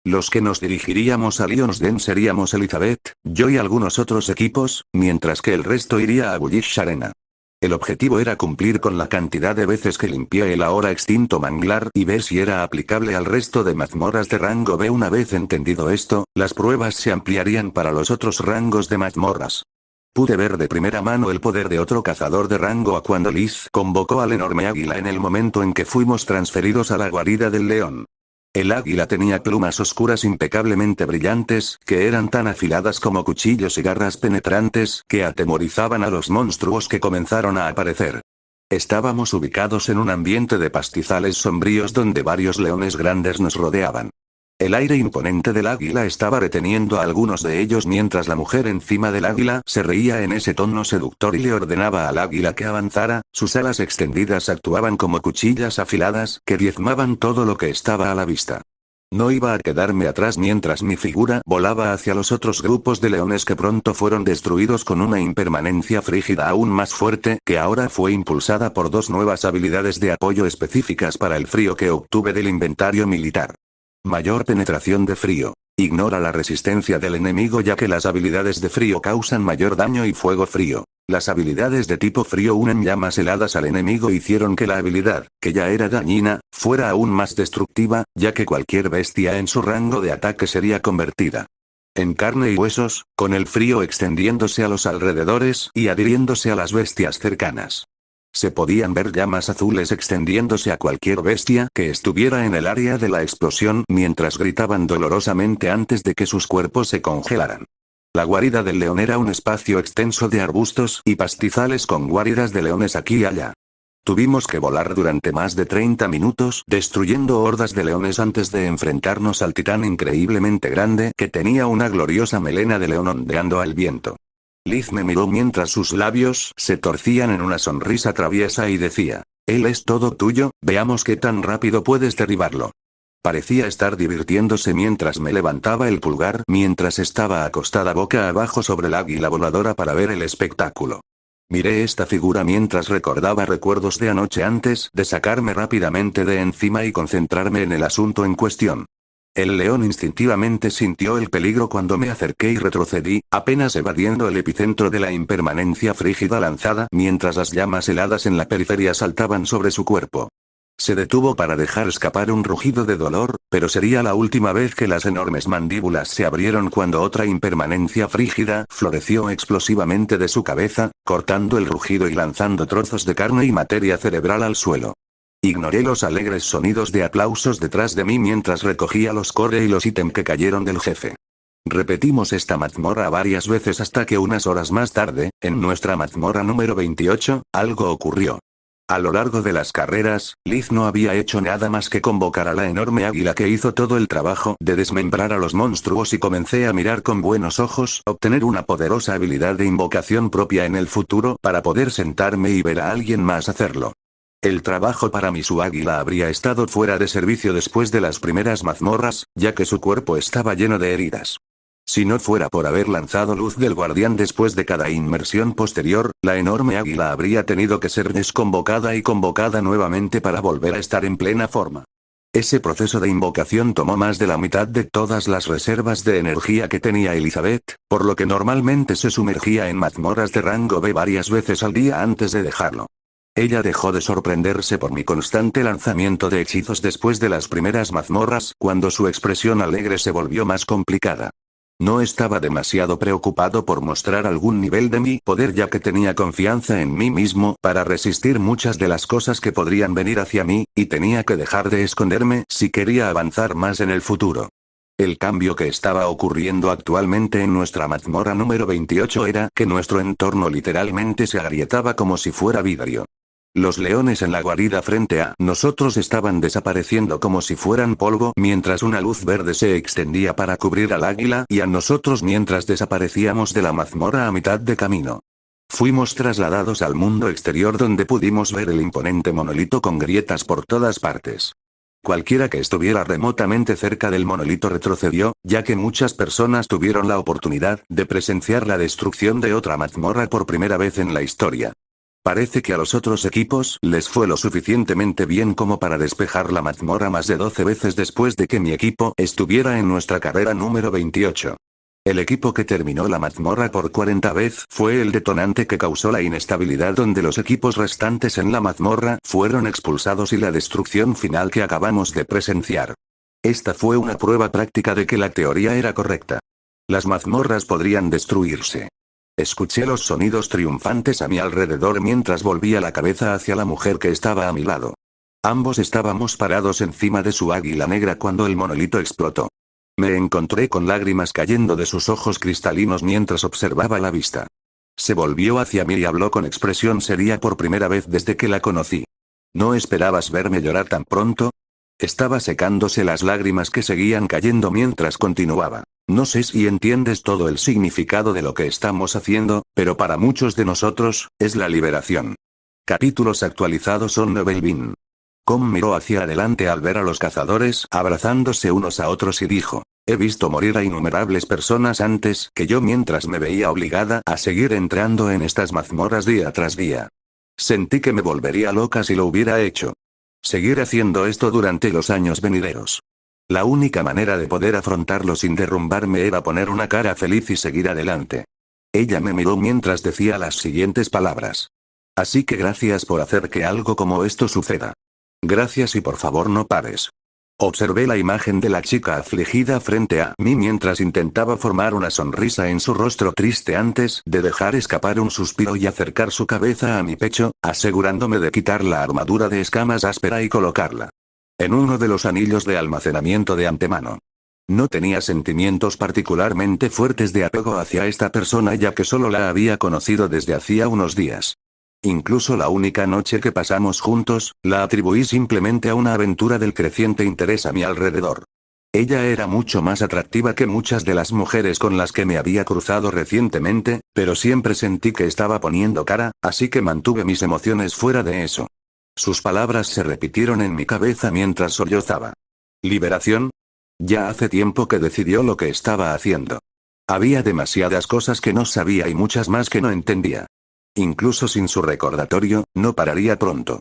Los que nos dirigiríamos a Lion's Den seríamos Elizabeth, yo y algunos otros equipos, mientras que el resto iría a Bullish Arena. El objetivo era cumplir con la cantidad de veces que limpié el ahora extinto manglar y ver si era aplicable al resto de mazmorras de rango B. Una vez entendido esto, las pruebas se ampliarían para los otros rangos de mazmorras. Pude ver de primera mano el poder de otro cazador de rango A cuando Liz convocó al enorme águila en el momento en que fuimos transferidos a la guarida del león. El águila tenía plumas oscuras impecablemente brillantes, que eran tan afiladas como cuchillos y garras penetrantes, que atemorizaban a los monstruos que comenzaron a aparecer. Estábamos ubicados en un ambiente de pastizales sombríos donde varios leones grandes nos rodeaban. El aire imponente del águila estaba reteniendo a algunos de ellos mientras la mujer encima del águila se reía en ese tono seductor y le ordenaba al águila que avanzara. Sus alas extendidas actuaban como cuchillas afiladas que diezmaban todo lo que estaba a la vista. No iba a quedarme atrás mientras mi figura volaba hacia los otros grupos de leones que pronto fueron destruidos con una impermanencia frígida aún más fuerte que ahora fue impulsada por dos nuevas habilidades de apoyo específicas para el frío que obtuve del inventario militar. Mayor penetración de frío. Ignora la resistencia del enemigo ya que las habilidades de frío causan mayor daño y fuego frío. Las habilidades de tipo frío unen llamas heladas al enemigo e hicieron que la habilidad, que ya era dañina, fuera aún más destructiva, ya que cualquier bestia en su rango de ataque sería convertida en carne y huesos, con el frío extendiéndose a los alrededores y adhiriéndose a las bestias cercanas. Se podían ver llamas azules extendiéndose a cualquier bestia que estuviera en el área de la explosión mientras gritaban dolorosamente antes de que sus cuerpos se congelaran. La guarida del león era un espacio extenso de arbustos y pastizales con guaridas de leones aquí y allá. Tuvimos que volar durante más de 30 minutos destruyendo hordas de leones antes de enfrentarnos al titán increíblemente grande que tenía una gloriosa melena de león ondeando al viento. Liz me miró mientras sus labios se torcían en una sonrisa traviesa y decía, «Él es todo tuyo, veamos qué tan rápido puedes derribarlo». Parecía estar divirtiéndose mientras me levantaba el pulgar mientras estaba acostada boca abajo sobre el águila voladora para ver el espectáculo. Miré esta figura mientras recordaba recuerdos de anoche antes de sacarme rápidamente de encima y concentrarme en el asunto en cuestión. El león instintivamente sintió el peligro cuando me acerqué y retrocedí, apenas evadiendo el epicentro de la impermanencia frígida lanzada mientras las llamas heladas en la periferia saltaban sobre su cuerpo. Se detuvo para dejar escapar un rugido de dolor, pero sería la última vez que las enormes mandíbulas se abrieron cuando otra impermanencia frígida floreció explosivamente de su cabeza, cortando el rugido y lanzando trozos de carne y materia cerebral al suelo. Ignoré los alegres sonidos de aplausos detrás de mí mientras recogía los core y los ítems que cayeron del jefe. Repetimos esta mazmorra varias veces hasta que unas horas más tarde, en nuestra mazmorra número 28, algo ocurrió. A lo largo de las carreras, Liz no había hecho nada más que convocar a la enorme águila que hizo todo el trabajo de desmembrar a los monstruos y comencé a mirar con buenos ojos obtener una poderosa habilidad de invocación propia en el futuro para poder sentarme y ver a alguien más hacerlo. El trabajo para mi su águila habría estado fuera de servicio después de las primeras mazmorras, ya que su cuerpo estaba lleno de heridas. Si no fuera por haber lanzado luz del guardián después de cada inmersión posterior, la enorme águila habría tenido que ser desconvocada y convocada nuevamente para volver a estar en plena forma. Ese proceso de invocación tomó más de la mitad de todas las reservas de energía que tenía Elizabeth, por lo que normalmente se sumergía en mazmorras de rango B varias veces al día antes de dejarlo. Ella dejó de sorprenderse por mi constante lanzamiento de hechizos después de las primeras mazmorras, cuando su expresión alegre se volvió más complicada. No estaba demasiado preocupado por mostrar algún nivel de mi poder ya que tenía confianza en mí mismo para resistir muchas de las cosas que podrían venir hacia mí, y tenía que dejar de esconderme si quería avanzar más en el futuro. El cambio que estaba ocurriendo actualmente en nuestra mazmorra número 28 era que nuestro entorno literalmente se agrietaba como si fuera vidrio. Los leones en la guarida frente a nosotros estaban desapareciendo como si fueran polvo mientras una luz verde se extendía para cubrir al águila y a nosotros mientras desaparecíamos de la mazmorra a mitad de camino. Fuimos trasladados al mundo exterior donde pudimos ver el imponente monolito con grietas por todas partes. Cualquiera que estuviera remotamente cerca del monolito retrocedió, ya que muchas personas tuvieron la oportunidad de presenciar la destrucción de otra mazmorra por primera vez en la historia. Parece que a los otros equipos les fue lo suficientemente bien como para despejar la mazmorra más de 12 veces después de que mi equipo estuviera en nuestra carrera número 28. El equipo que terminó la mazmorra por 40 veces fue el detonante que causó la inestabilidad donde los equipos restantes en la mazmorra fueron expulsados y la destrucción final que acabamos de presenciar. Esta fue una prueba práctica de que la teoría era correcta. Las mazmorras podrían destruirse. Escuché los sonidos triunfantes a mi alrededor mientras volvía la cabeza hacia la mujer que estaba a mi lado. Ambos estábamos parados encima de su águila negra cuando el monolito explotó. Me encontré con lágrimas cayendo de sus ojos cristalinos mientras observaba la vista. Se volvió hacia mí y habló con expresión seria por primera vez desde que la conocí. ¿No esperabas verme llorar tan pronto? Estaba secándose las lágrimas que seguían cayendo mientras continuaba. No sé si entiendes todo el significado de lo que estamos haciendo, pero para muchos de nosotros, es la liberación. Capítulos actualizados son Novelvin. Com miró hacia adelante al ver a los cazadores abrazándose unos a otros y dijo, he visto morir a innumerables personas antes que yo mientras me veía obligada a seguir entrando en estas mazmorras día tras día. Sentí que me volvería loca si lo hubiera hecho. Seguir haciendo esto durante los años venideros. La única manera de poder afrontarlo sin derrumbarme era poner una cara feliz y seguir adelante. Ella me miró mientras decía las siguientes palabras. Así que gracias por hacer que algo como esto suceda. Gracias y por favor no pares. Observé la imagen de la chica afligida frente a mí mientras intentaba formar una sonrisa en su rostro triste antes de dejar escapar un suspiro y acercar su cabeza a mi pecho, asegurándome de quitar la armadura de escamas áspera y colocarla en uno de los anillos de almacenamiento de antemano. No tenía sentimientos particularmente fuertes de apego hacia esta persona ya que solo la había conocido desde hacía unos días. Incluso la única noche que pasamos juntos, la atribuí simplemente a una aventura del creciente interés a mi alrededor. Ella era mucho más atractiva que muchas de las mujeres con las que me había cruzado recientemente, pero siempre sentí que estaba poniendo cara, así que mantuve mis emociones fuera de eso. Sus palabras se repitieron en mi cabeza mientras sollozaba. ¿Liberación? Ya hace tiempo que decidió lo que estaba haciendo. Había demasiadas cosas que no sabía y muchas más que no entendía. Incluso sin su recordatorio, no pararía pronto.